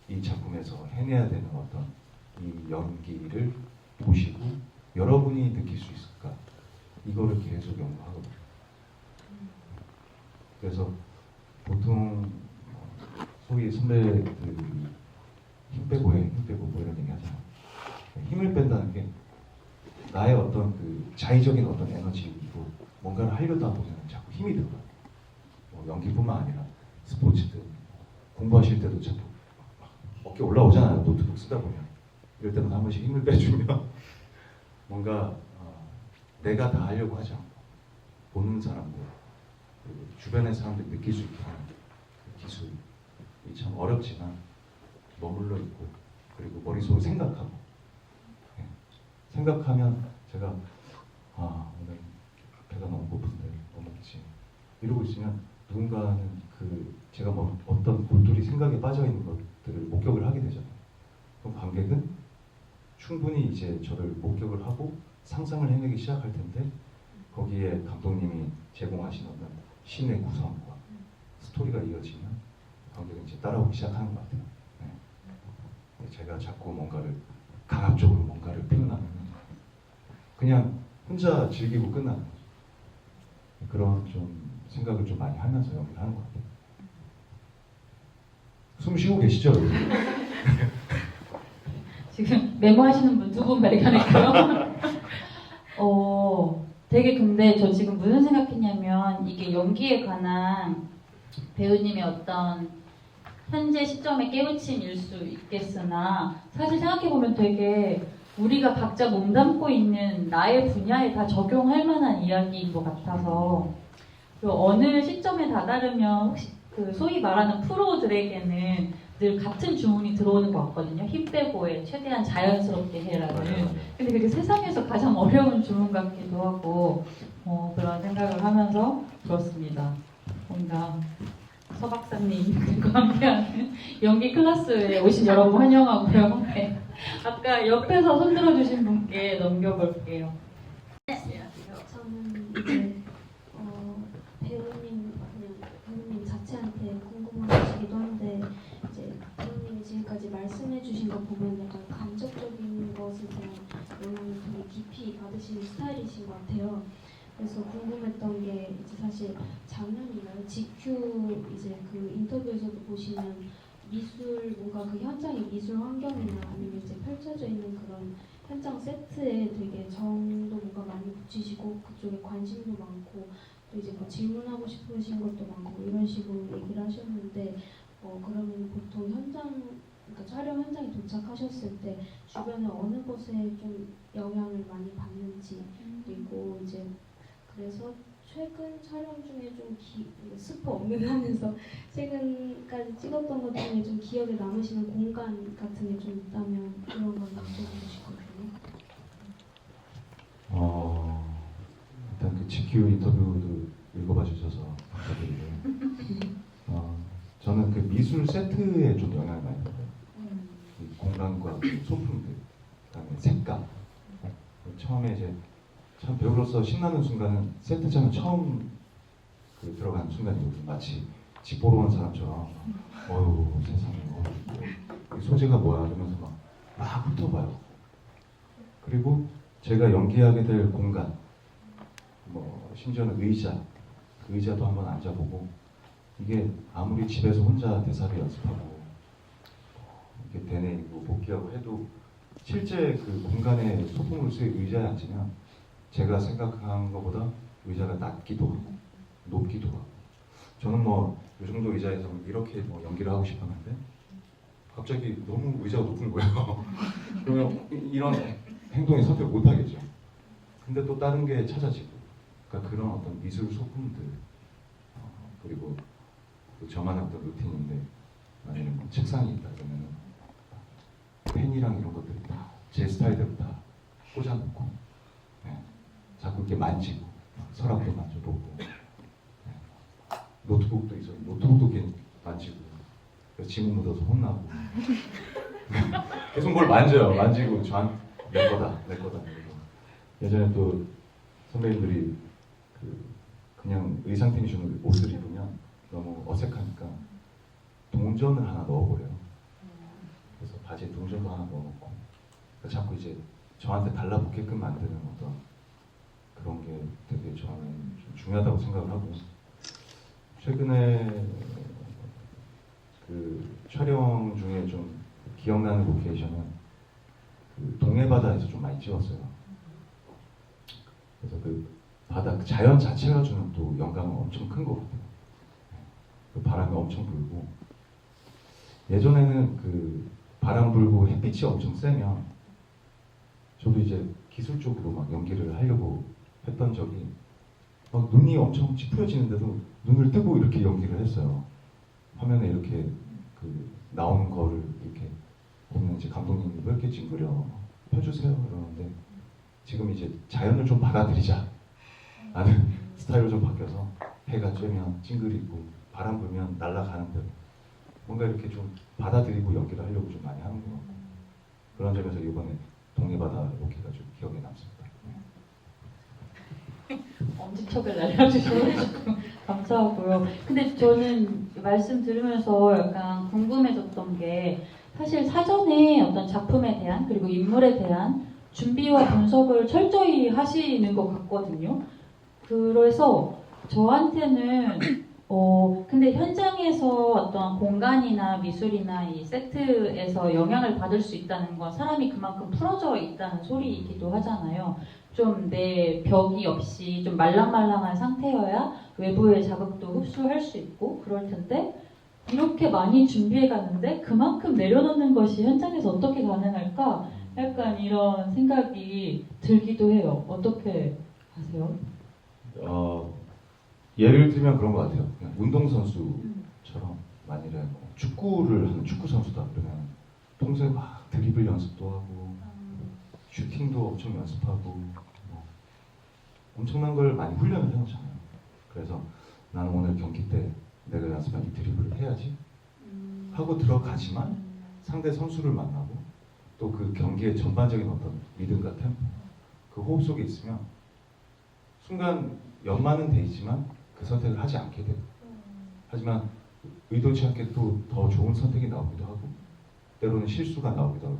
이 작품에서 해내야 되는 어떤 이 연기를 보시고 여러분이 느낄 수 있을까? 이거를 계속 연구하거든요. 그래서 보통 소위 선배들이 힘 빼고 해, 힘 빼고 뭐 이런 얘기 하잖아요. 힘을 뺀다는 게 나의 어떤 그 자의적인 어떤 에너지이고 뭔가를 하려다 보면 자꾸 힘이 들어가요. 뭐 연기뿐만 아니라 스포츠든 공부하실 때도 자꾸 막 어깨 올라오잖아요. 노트북 쓰다 보면 이럴 때는 한 번씩 힘을 빼주면 뭔가 내가 다 하려고 하지 않고 보는 사람들 그리고 주변의 사람들이 느낄 수 있게 하는 그 기술이 참 어렵지만 머물러 있고 그리고 머릿속으로 생각하고 생각하면 제가 오늘 배가 너무 고픈데 뭐 먹지 이러고 있으면 누군가는 그 제가 뭐 어떤 골똘히 생각에 빠져 있는 것들을 목격을 하게 되잖아요. 그럼 관객은 충분히 이제 저를 목격을 하고 상상을 해내기 시작할 텐데 거기에 감독님이 제공하신 어떤 신의 구성과 스토리가 이어지면 관객은 이제 따라오기 시작하는 것 같아요. 제가 자꾸 뭔가를 강압적으로 뭔가를 표현하면 그냥 혼자 즐기고 끝나는 거죠. 그런 좀 생각을 좀 많이 하면서 연기를 하는 것 같아요. 숨 쉬고 계시죠? 지금 메모하시는 분 두 분 발견했고요. 되게 근데 저 지금 무슨 생각했냐면 이게 연기에 관한 배우님의 어떤 현재 시점의 깨우침일 수 있겠으나 사실 생각해보면 되게 우리가 각자 몸담고 있는 나의 분야에 다 적용할 만한 이야기인 것 같아서 어느 시점에 다다르면 혹시 그 소위 말하는 프로들에게는 늘 같은 주문이 들어오는 것 같거든요. 힘 빼고 해, 최대한 자연스럽게 해라는. 근데 그게 세상에서 가장 어려운 주문 같기도 하고 그런 생각을 하면서 들었습니다. 뭔가 서 박사님과 함께하는 연기 클래스에 오신 여러분 환영하고요. 네. 아까 옆에서 손들어 주신 분께 넘겨볼게요. 저는 이제 배우님 자체한테 궁금한 것이기도 한데 이제 배우님이 지금까지 말씀해주신 거 보면 약간 감정적인 것에 대한 영향을 되게 깊이 받으시는 스타일이신 것 같아요. 그래서 궁금했던 게 이제 사실 작년이나요? GQ 이제 그 인터뷰에서도 보시면 미술 뭔가 그 현장의 미술 환경이나 아니면 이제 펼쳐져 있는 그런 현장 세트에 되게 정도 뭔가 많이 붙이시고 그쪽에 관심도 많고 또 이제 뭐 질문하고 싶으신 것도 많고 이런 식으로 얘기를 하셨는데 그러면 보통 현장 그러니까 촬영 현장이 좀 도착하셨을 때 주변에 어느 것에 좀 영향을 많이 받는지, 그리고 이제 그래서 최근 촬영 중에 좀 스포 없는 하면서 최근까지 찍었던 것 중에 좀 기억에 남으시는 공간 같은 게 좀 있다면 그런 걸 여쭤보고 싶거든요. 일단 그 GQ 인터뷰도 읽어봐 주셔서 감사드리고요. 저는 그 미술 세트에 좀 영향을 많이 받아요. 이 공간과 그 소품들, 그다음에 색감. 처음에 이제 참 배우로서 신나는 순간은 세트장을 처음 그 들어가는 순간이거든요. 마치 집 보러 온 사람처럼 어휴 세상에 이 소재가 뭐야 이러면서 막 훑어봐요. 그리고 제가 연기하게 될 공간, 뭐 심지어는 의자, 그 의자도 한번 앉아보고 이게 아무리 집에서 혼자 대사를 연습하고 이렇게 되뇌이고 복귀하고 해도 실제 그 공간에 소품을 쓰여 의자에 앉으면 제가 생각한 것보다 의자가 낮기도 하고 높기도 하고 저는 뭐 이 정도 의자에서 이렇게 뭐 연기를 하고 싶었는데 갑자기 너무 의자가 높은 거예요. 그러면 이런 행동에 선택 못 하겠죠. 근데 또 다른 게 찾아지고 그러니까 그런 어떤 미술 소품들 그리고 또 저만의 어떤 루틴인데 만약에 뭐 책상이 있다 그러면 펜이랑 이런 것들이 다 제 스타일대로 다 꽂아놓고 자꾸 이렇게 만지고 서랍도 만져보고 노트북도 있어 노트북도 이렇게 만지고 그래서 지문 묻어서 혼나고 계속 뭘 만져요. 만지고 내 거다 그리고 예전에 또 선배님들이 그냥 의상팀이 주는 옷을 입으면 너무 어색하니까 동전을 하나 넣어버려요. 그래서 바지에 동전도 하나 넣어놓고 그러니까 자꾸 이제 저한테 달라붙게끔 만드는 어떤 그런 게 되게 저는 좀 중요하다고 생각을 하고 최근에 그 촬영 중에 좀 기억나는 로케이션은 그 동해바다에서 좀 많이 찍었어요. 그래서 그 바다 그 자연 자체가 주는 또 영감은 엄청 큰 것 같아요. 그 바람이 엄청 불고 예전에는 그 바람 불고 햇빛이 엄청 세면 저도 이제 기술적으로 막 연기를 하려고 했던 적이 막 눈이 엄청 찌푸려지는데도 눈을 뜨고 이렇게 연기를 했어요. 화면에 이렇게 그 나오는 거를 이렇게 보면 이제 감독님이 왜 이렇게 찡그려 펴주세요 이러는데 지금 이제 자연을 좀 받아들이자 라는 스타일로 좀 바뀌어서 해가 쬐면 찡그리고 바람 불면 날아가는 대로 뭔가 이렇게 좀 받아들이고 연기를 하려고 좀 많이 하는 것 같고 그런 점에서 이번에 동해바다 로케가 좀 기억에 남습니다. 엄지척을 날려주셔가지고 감사하고요. 근데 저는 말씀 들으면서 약간 궁금해졌던 게 사실 사전에 어떤 작품에 대한 그리고 인물에 대한 준비와 분석을 철저히 하시는 것 같거든요. 그래서 저한테는 근데 현장에서 어떤 공간이나 미술이나 이 세트에서 영향을 받을 수 있다는 건 사람이 그만큼 풀어져 있다는 소리이기도 하잖아요. 좀 내 벽이 없이 좀 말랑말랑한 상태여야 외부의 자극도 흡수할 수 있고 그럴 텐데 이렇게 많이 준비해 갔는데 그만큼 내려놓는 것이 현장에서 어떻게 가능할까? 약간 이런 생각이 들기도 해요. 어떻게 하세요? 예를 들면 그런 것 같아요. 그냥 운동선수처럼 만일에 뭐 축구를 하는 축구선수다 그러면 평소에 막 드리블 연습도 하고 슈팅도 엄청 연습하고 뭐 엄청난 걸 많이 훈련을 해놓잖아요. 그래서 나는 오늘 경기 때 내가 연습한 이 드리블을 해야지 하고 들어가지만 상대 선수를 만나고 또 그 경기의 전반적인 어떤 리듬과 템포 그 호흡 속에 있으면 순간 연마는 돼 있지만 그 선택을 하지 않게 되고 하지만 의도치 않게 또 더 좋은 선택이 나오기도 하고 때로는 실수가 나오기도 하고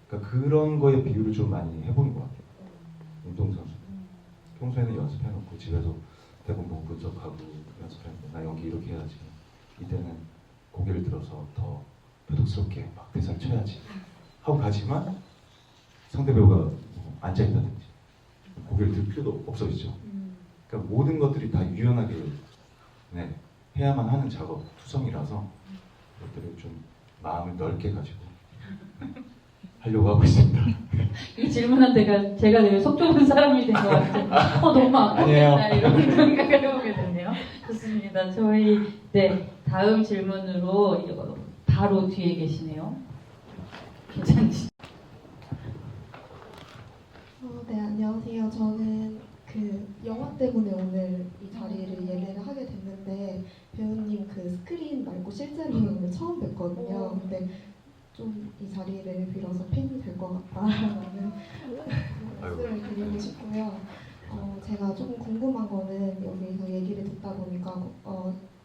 그러니까 그런 거에 비유를 좀 많이 해보는 것 같아요. 운동선수 평소에는 연습해놓고 집에서 대본 보고 분석하고 연습해놓고 나 연기 이렇게 해야지 이때는 고개를 들어서 더 표독스럽게 막 대사를 쳐야지 하고 가지만 상대 배우가 앉아있다든지 고개를 들 필요도 없어지죠. 그러니까 모든 것들이 다 유연하게 해야만 하는 작업 투성이라서 그것들을 좀 마음을 넓게 가지고 하려고 하고 있습니다. 이 질문한 제가 되게 속 좁은 사람이 된 것 같아요. 너무 아프겠다 아니에요. 이런 생각을 해보게 됐네요. 좋습니다. 저희 다음 질문으로 바로 뒤에 계시네요. 괜찮으시죠? 네, 안녕하세요. 저는 그 영화 때문에 오늘 이 자리를 예매를 하게 됐는데 배우님 그 스크린 말고 실제로 오늘 처음 뵀거든요. 근데 좀 이 자리를 빌어서 팬이 될 것 같다라는 말씀을 드리고 싶고요. 제가 조금 궁금한 거는 여기서 얘기를 듣다 보니까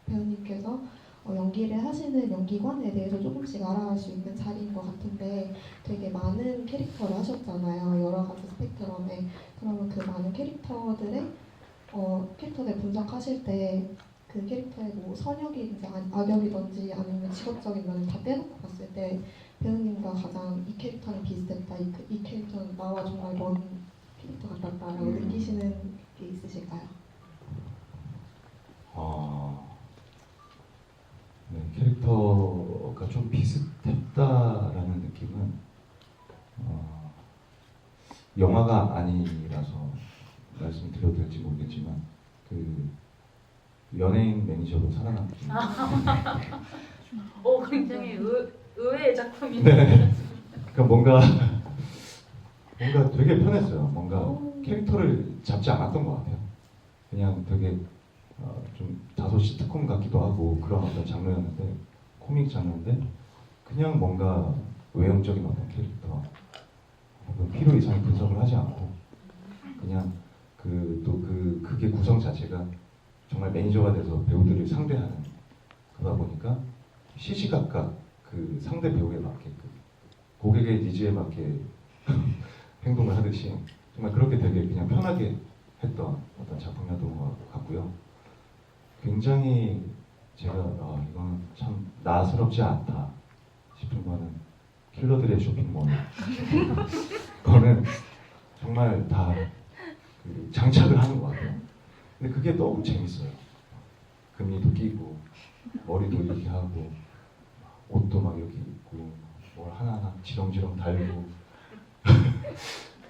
배우님께서 연기를 하시는 연기관에 대해서 조금씩 알아갈 수 있는 자리인 것 같은데 되게 많은 캐릭터를 하셨잖아요. 여러 가지 스펙트럼에. 그러면 그 많은 캐릭터들 분석하실 때 그 캐릭터의 뭐 선역이든지 악역이든지 아니면 직업적인 면을 다 떼놓고 봤을 때 배우님과 가장 이 캐릭터는 비슷했다, 이 캐릭터는 나와 정말 먼 캐릭터 같았다라고 느끼시는 게 있으실까요? 네, 캐릭터가 좀 비슷했다라는 느낌은 영화가 아니라서 말씀드려도 될지 모르겠지만 그 연예인 매니저로 살아남기. 굉장히 의외의 작품인데. 네. 그러니까 뭔가 되게 편했어요. 뭔가 캐릭터를 잡지 않았던 것 같아요. 그냥 되게 좀 다소 시트콤 같기도 하고 그런 어떤 장르였는데 코믹 장르인데 그냥 뭔가 외형적인 어떤 캐릭터 혹은 필요 이상의 분석을 하지 않고 그냥 그게 구성 자체가 정말 매니저가 돼서 배우들을 상대하는 그러다 보니까 시시각각 그 상대 배우에 맞게 고객의 니즈에 맞게 행동을 하듯이 정말 그렇게 되게 그냥 편하게 했던 어떤 작품이었던 것 같고요. 굉장히 제가 이건 참 나스럽지 않다 싶은 거는 킬러들의 쇼핑몰 그거는 정말 다 그 장착을 하는 것 같아요. 근데 그게 너무 재밌어요. 금리도 끼고 머리도 이렇게 하고 옷도 막 여기 입고 뭘 하나하나 지렁지렁 달고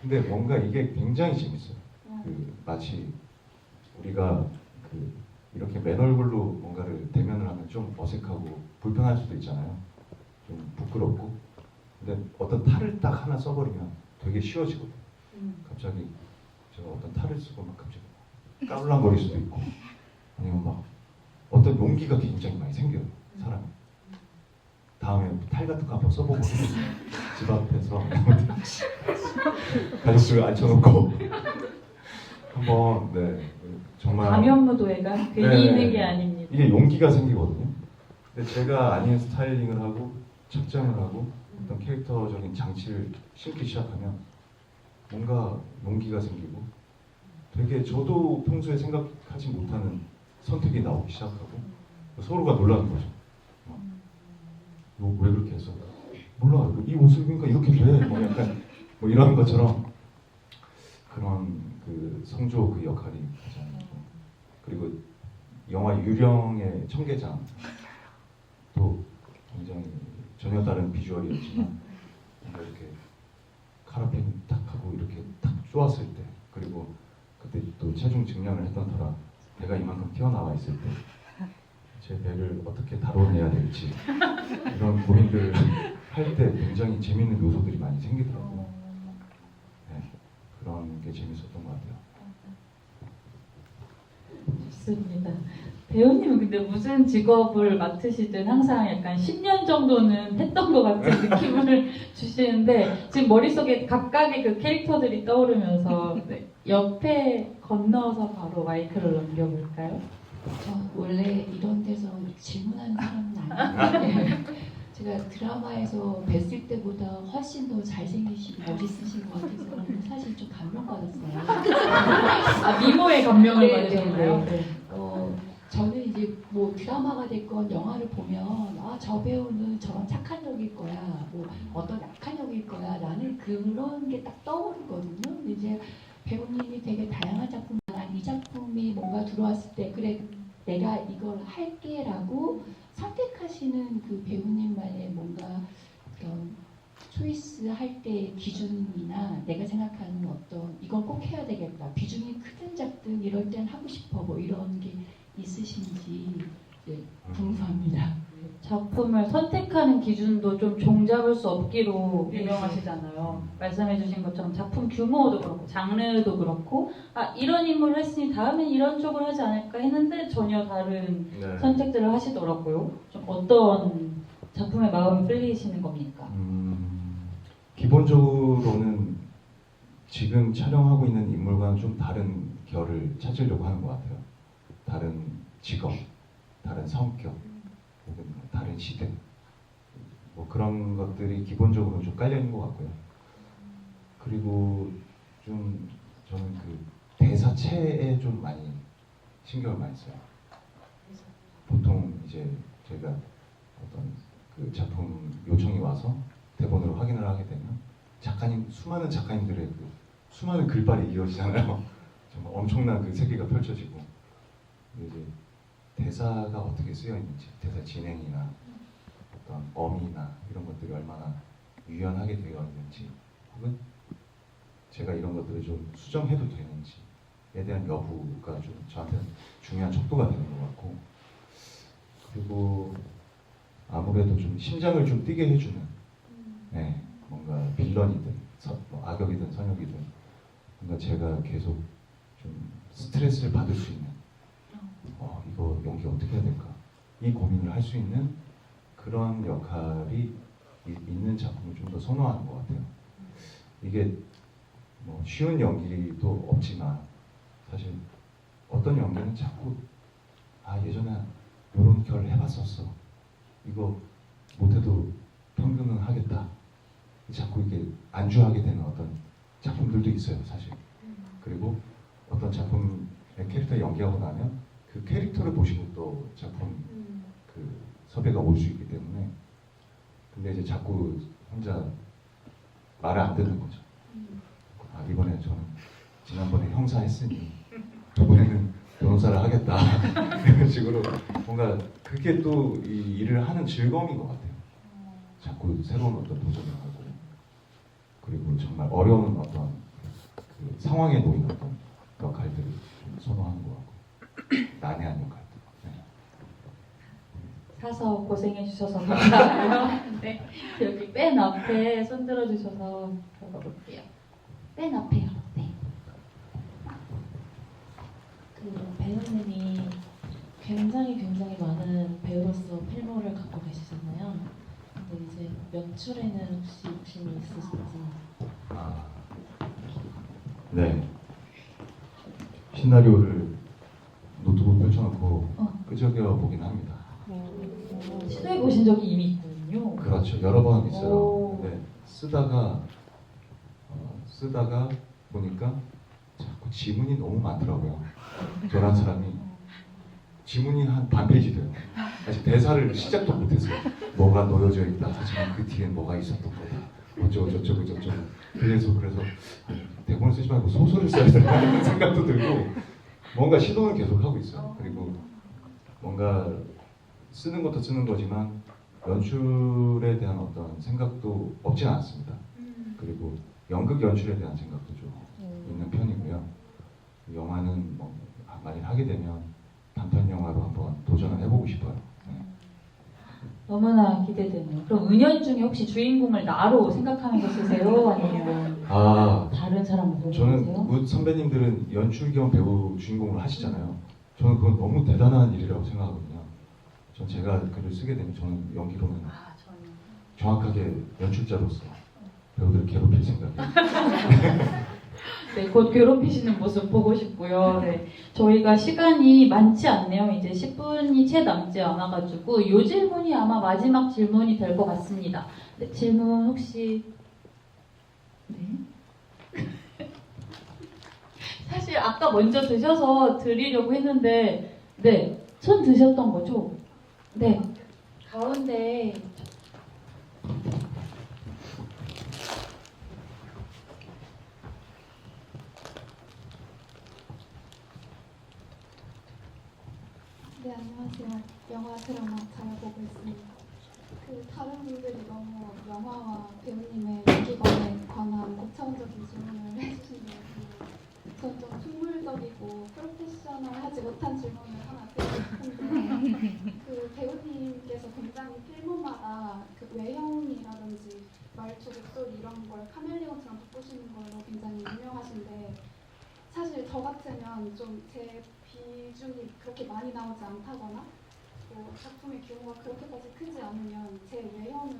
근데 뭔가 이게 굉장히 재밌어요. 그 마치 우리가 그 이렇게 맨 얼굴로 뭔가를 대면을 하면 좀 어색하고 불편할 수도 있잖아요. 좀 부끄럽고. 근데 어떤 탈을 딱 하나 써버리면 되게 쉬워지거든요. 갑자기 제가 어떤 탈을 쓰고 막 갑자기 까불랑거릴 수도 있고 아니면 막 어떤 용기가 굉장히 많이 생겨요. 사람이. 다음에 탈 같은 거 한번 써보고 집 앞에서 가족들 앉혀놓고 한번 정말 감염무도회가 괜히 있는 게 아닙니다. 이게 용기가 생기거든요. 근데 제가 아닌 스타일링을 하고 착장을 하고 어떤 캐릭터적인 장치를 신기 시작하면 뭔가 용기가 생기고 되게 저도 평소에 생각하지 못하는 선택이 나오기 시작하고 서로가 놀라는 거죠. 너 왜 그렇게 했어? 몰라. 이 옷을 입으니까 이렇게 돼. 뭐 약간 뭐 이런 것처럼 그런 그 성조 그 역할이 가장 그리고 영화 유령의 청계장 또 굉장히 전혀 다른 비주얼이었지만 이렇게 카라펜 딱 하고 이렇게 딱 쪼았을 때 그리고 그때 또 체중 증량을 했던 터라 배가 이만큼 튀어나와 있을 때 제 배를 어떻게 다뤄내야 될지 이런 고민들을 할 때 굉장히 재밌는 요소들이 많이 생기더라고요. 네, 그런 게 재밌었던 것 같아요. 좋습니다. 배우님은 근데 무슨 직업을 맡으시든 항상 약간 10년 정도는 했던 것 같은 느낌을 주시는데 지금 머릿속에 각각의 그 캐릭터들이 떠오르면서 옆에 건너서 바로 마이크를 넘겨볼까요? 저 원래 이런 데서 질문하는 사람은 아닌데 제가 드라마에서 뵀을 때보다 훨씬 더 잘생기시고 멋있으신 것 같아서 사실 좀 감명받았어요. 미모의 감명을 네, 받으셨나요? 네. 저는 이제 뭐 드라마가 됐건 영화를 보면 저 배우는 저런 착한 역일 거야, 뭐 어떤 약한 역일 거야, 나는 그런 게 딱 떠오르거든요. 근데 이제 배우님이 되게 다양한 작품, 이 작품이 뭔가 들어왔을 때 그래 내가 이걸 할게라고 선택하시는 그 배우님만의 뭔가 그런 초이스 할 때 기준이나 내가 생각하는 어떤 이건 꼭 해야 되겠다 비중이 크든 작든 이럴 땐 하고 싶어 뭐 이런 게 있으신지 궁금합니다. 작품을 선택하는 기준도 좀 종잡을 수 없기로 유명하시잖아요. 말씀해주신 것처럼 작품 규모도 그렇고 장르도 그렇고 이런 인물을 했으니 다음엔 이런 쪽을 하지 않을까 했는데 전혀 다른 네. 선택들을 하시더라고요. 좀 어떤 작품에 마음이 끌리시는 겁니까? 기본적으로는 지금 촬영하고 있는 인물과는 좀 다른 결을 찾으려고 하는 것 같아요. 다른 직업, 다른 성격, 혹은 다른 시대, 뭐 그런 것들이 기본적으로 좀 깔려 있는 것 같고요. 그리고 좀 저는 그 대사체에 좀 많이 신경을 많이 써요. 보통 이제 제가 어떤 그 작품 요청이 와서 대본으로 확인을 하게 되면 수많은 작가님들의 그 수많은 글발이 이어지잖아요. 정말 엄청난 그 세계가 펼쳐지고 이제 대사가 어떻게 쓰여 있는지, 대사 진행이나 어떤 어미나 이런 것들이 얼마나 유연하게 되어 있는지, 혹은 제가 이런 것들을 좀 수정해도 되는지에 대한 여부가 좀 저한테는 중요한 척도가 되는 것 같고, 그리고 아무래도 좀 심장을 좀 뛰게 해주는, 네, 뭔가 빌런이든 뭐 악역이든 선역이든 뭔가 제가 계속 좀 스트레스를 받을 수 있는, 이거 연기 어떻게 해야 될까, 이 고민을 할 수 있는 그런 역할이 있는 작품을 좀 더 선호하는 것 같아요. 이게 뭐 쉬운 연기도 없지만 사실 어떤 연기는 자꾸 예전에 이런 결 해봤었어, 이거 못해도 평균은 하겠다, 자꾸 이게 안주하게 되는 어떤 작품들도 있어요, 사실. 그리고 어떤 작품의 캐릭터 연기하고 나면 그 캐릭터를 보시고 또 작품 그 섭외가 올 수 있기 때문에, 근데 이제 자꾸 혼자 말을 안 듣는 거죠. 이번에 저는 지난번에 형사 했으니 이번에는 변호사를 하겠다 이런 식으로 뭔가 그게 또 이 일을 하는 즐거움인 것 같아요. 자꾸 새로운 어떤 도전을 하고, 그리고 정말 어려운 어떤 그 상황에 놓인 어떤 역할들을 좀 선호하는 것 같고, 난해한 역할들. 네. 사서 고생해주셔서 감사하고요. 네, 여기 맨 앞에 손 들어주셔서 들어볼게요. 맨 앞에요. 네. 그 배우님이 굉장히 많은 배우로서 필모를 갖고 계시잖아요. 근데 이제 연출에는 혹시 욕심이 있으신지? 네. 시나리오를 노트북 펼쳐놓고 끄적여 보긴 합니다. 시도해 보신 적이 이미 있군요. 그렇죠. 여러 번 있어요. 오. 근데 쓰다가 보니까 자꾸 지문이 너무 많더라고요. 저란 사람이 지문이 한 반 페이지 돼요. 아직 대사를 시작도 못했어요. 뭐가 놓여져 있다, 하지만 그 뒤에 뭐가 있었던 거다, 어쩌고 저쩌고. 그래서 대본을 쓰지 말고 소설을 써야 된다는 생각도 들고, 뭔가 시도는 계속 하고 있어요. 그리고 뭔가 쓰는 것도 쓰는 거지만 연출에 대한 어떤 생각도 없진 않습니다. 그리고 연극 연출에 대한 생각도 좀 있는 편이고요. 영화는 뭐 만약 하게 되면 단편 영화로 한번 도전을 해보고 싶어요. 네. 너무나 기대되네요. 그럼 은연중에 혹시 주인공을 나로 생각하는 거 쓰세요? 아니면 다른 사람을 보고 저는 계세요? 그 선배님들은 연출 겸 배우 주인공을 하시잖아요. 저는 그건 너무 대단한 일이라고 생각하거든요. 전 제가 글을 쓰게 되면 저는 연기로는 정확하게 연출자로서 배우들을 괴롭힐 생각이에요. 네, 곧 괴롭히시는 모습 보고 싶고요. 네, 저희가 시간이 많지 않네요. 이제 10분이 채 남지 않아가지고 이 질문이 아마 마지막 질문이 될 것 같습니다. 네, 질문 혹시... 네. 사실 아까 먼저 드셔서 드리려고 했는데 네, 손 드셨던 거죠? 네, 가운데 네, 안녕하세요. 영화 드라마 잘 보고 있습니다. 다른 분들이 너무 영화와 배우님의 해주시는 걸로 굉장히 유명하신데 사실 저 같으면 좀 제 비중이 그렇게 많이 나오지 않다거나 뭐 작품의 규모가 그렇게까지 크지 않으면 제 외형을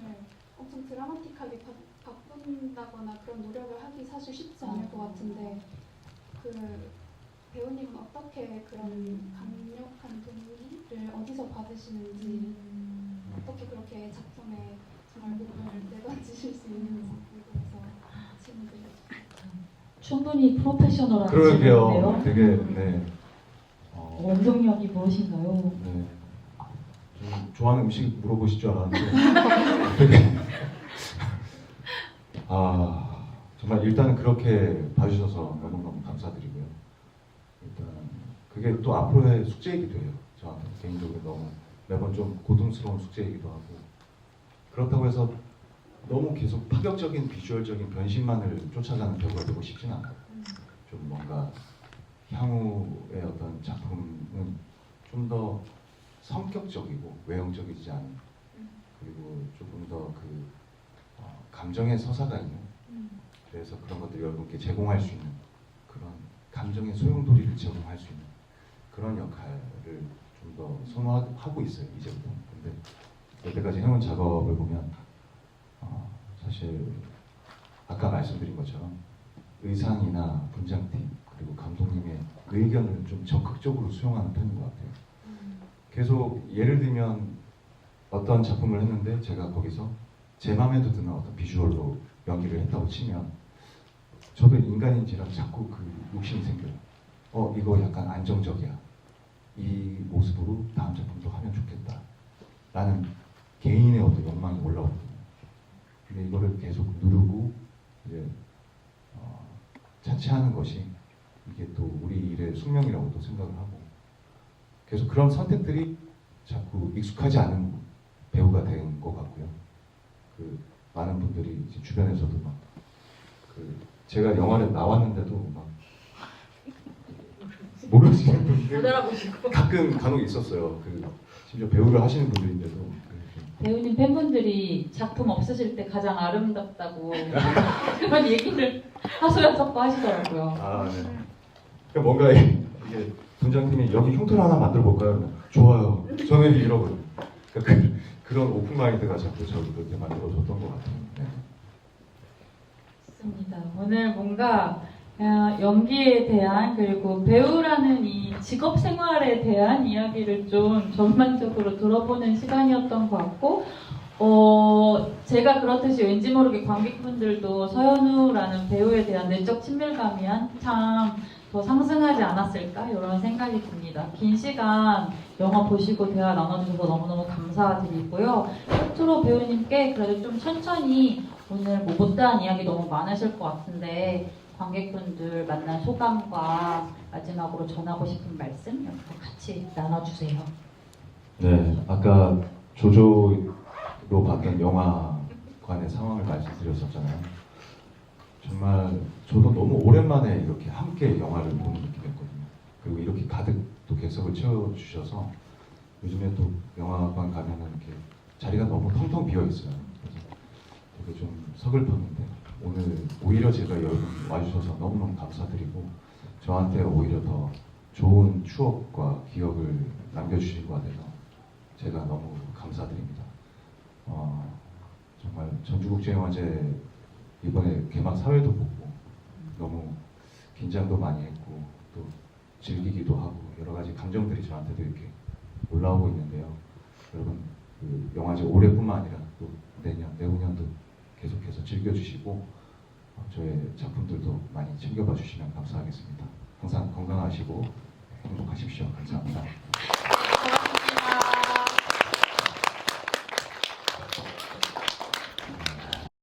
엄청 드라마틱하게 바꾼다거나 그런 노력을 하기 사실 쉽지 않을 것 같은데 그 배우님은 어떻게 그런 강력한 동기를 어디서 받으시는지 어떻게 그렇게 작품에 정말 목을 내던지실 수 있는지 궁금해서 질문드렸습니다. 충분히 프로페셔널한 그러게요. 질문인데요. 되게 네. 원동력이 무엇인가요? 네. 좀 좋아하는 음식 물어보실 줄 알았는데 되게 정말 일단은 그렇게 봐주셔서 너무너무 감사드리고요. 일단 그게 또 앞으로의 숙제이기도 해요. 저한테 개인적으로 너무 매번 좀 고통스러운 숙제이기도 하고 그렇다고 해서 너무 계속 파격적인 비주얼적인 변신만을 쫓아가는 배우가 되고 싶진 않아요. 좀 뭔가 향후의 어떤 작품은 좀 더 성격적이고 외형적이지 않은 그리고 조금 더 그 감정의 서사가 있는 그래서 그런 것들을 여러분께 제공할 수 있는 그런 감정의 소용돌이를 제공할 수 있는 그런 역할을 좀 더 선호하고 있어요 이제부터. 근데 여태까지 해온 작업을 보면 사실 아까 말씀드린 것처럼 의상이나 분장팀 그리고 감독님의 의견을 좀 적극적으로 수용하는 편인 것 같아요. 계속 예를 들면 어떤 작품을 했는데 제가 거기서 제 마음에도 드는 어떤 비주얼로 연기를 했다고 치면 저도 인간인지라 자꾸 그 욕심이 생겨요. 이거 약간 안정적이야. 이 모습으로 다음 작품도 하면 좋겠다. 라는 개인의 어떤 욕망이 올라오거든요. 근데 이거를 계속 누르고 이제 자체하는 것이 이게 또 우리 일의 숙명이라고도 생각을 하고 계속 그런 선택들이 자꾸 익숙하지 않은 배우가 된 것 같고요. 그 많은 분들이 이제 주변에서도 막 제가 영화를 나왔는데도 막 모르시는 분들 가끔 간혹 있었어요. 심지어 배우를 하시는 분들인데도 배우님 팬분들이 작품 없으실 때 가장 아름답다고 그런 얘기를 하소연섭고 하시더라고요. 네. 그러니까 뭔가 이게 분장팀이 여기 흉터를 하나 만들어 볼까요? 좋아요. 저는 잃어버려요. 그러니까 그런 오픈 마인드가 자꾸 저를 그렇게 만들어줬던 것 같아요. 네. 좋습니다. 오늘 뭔가 연기에 대한 그리고 배우라는 이 직업 생활에 대한 이야기를 좀 전반적으로 들어보는 시간이었던 것 같고 제가 그렇듯이 왠지 모르게 관객분들도 서현우라는 배우에 대한 내적 친밀감이 한참 더 상승하지 않았을까 이런 생각이 듭니다. 긴 시간 영화 보시고 대화 나눠주셔서 너무너무 감사드리고요. 끝으로 배우님께 그래도 좀 천천히 오늘 뭐 못다한 이야기 너무 많으실 것 같은데 관객분들 만난 소감과 마지막으로 전하고 싶은 말씀 여기서 같이 나눠주세요. 네, 아까 조조로 봤던 영화관의 상황을 말씀드렸었잖아요. 정말 저도 너무 오랜만에 이렇게 함께 영화를 보는 느낌이었거든요. 그리고 이렇게 가득 또 객석을 채워주셔서 요즘에 또 영화관 가면은 이렇게 자리가 너무 텅텅 비어 있어요. 그래서 되게 좀 서글펐는데 오늘 오히려 제가 여러분 와주셔서 너무너무 감사드리고 저한테 오히려 더 좋은 추억과 기억을 남겨주신 것 같아서 제가 너무 감사드립니다. 정말 전주국제영화제 이번에 개막 사회도 보고 너무 긴장도 많이 했고 또 즐기기도 하고 여러 가지 감정들이 저한테도 이렇게 올라오고 있는데요. 여러분 그 영화제 올해뿐만 아니라 또 내후년도 계속해서 즐겨주시고 저의 작품들도 많이 챙겨봐 주시면 감사하겠습니다. 항상 건강하시고 행복하십시오. 감사합니다.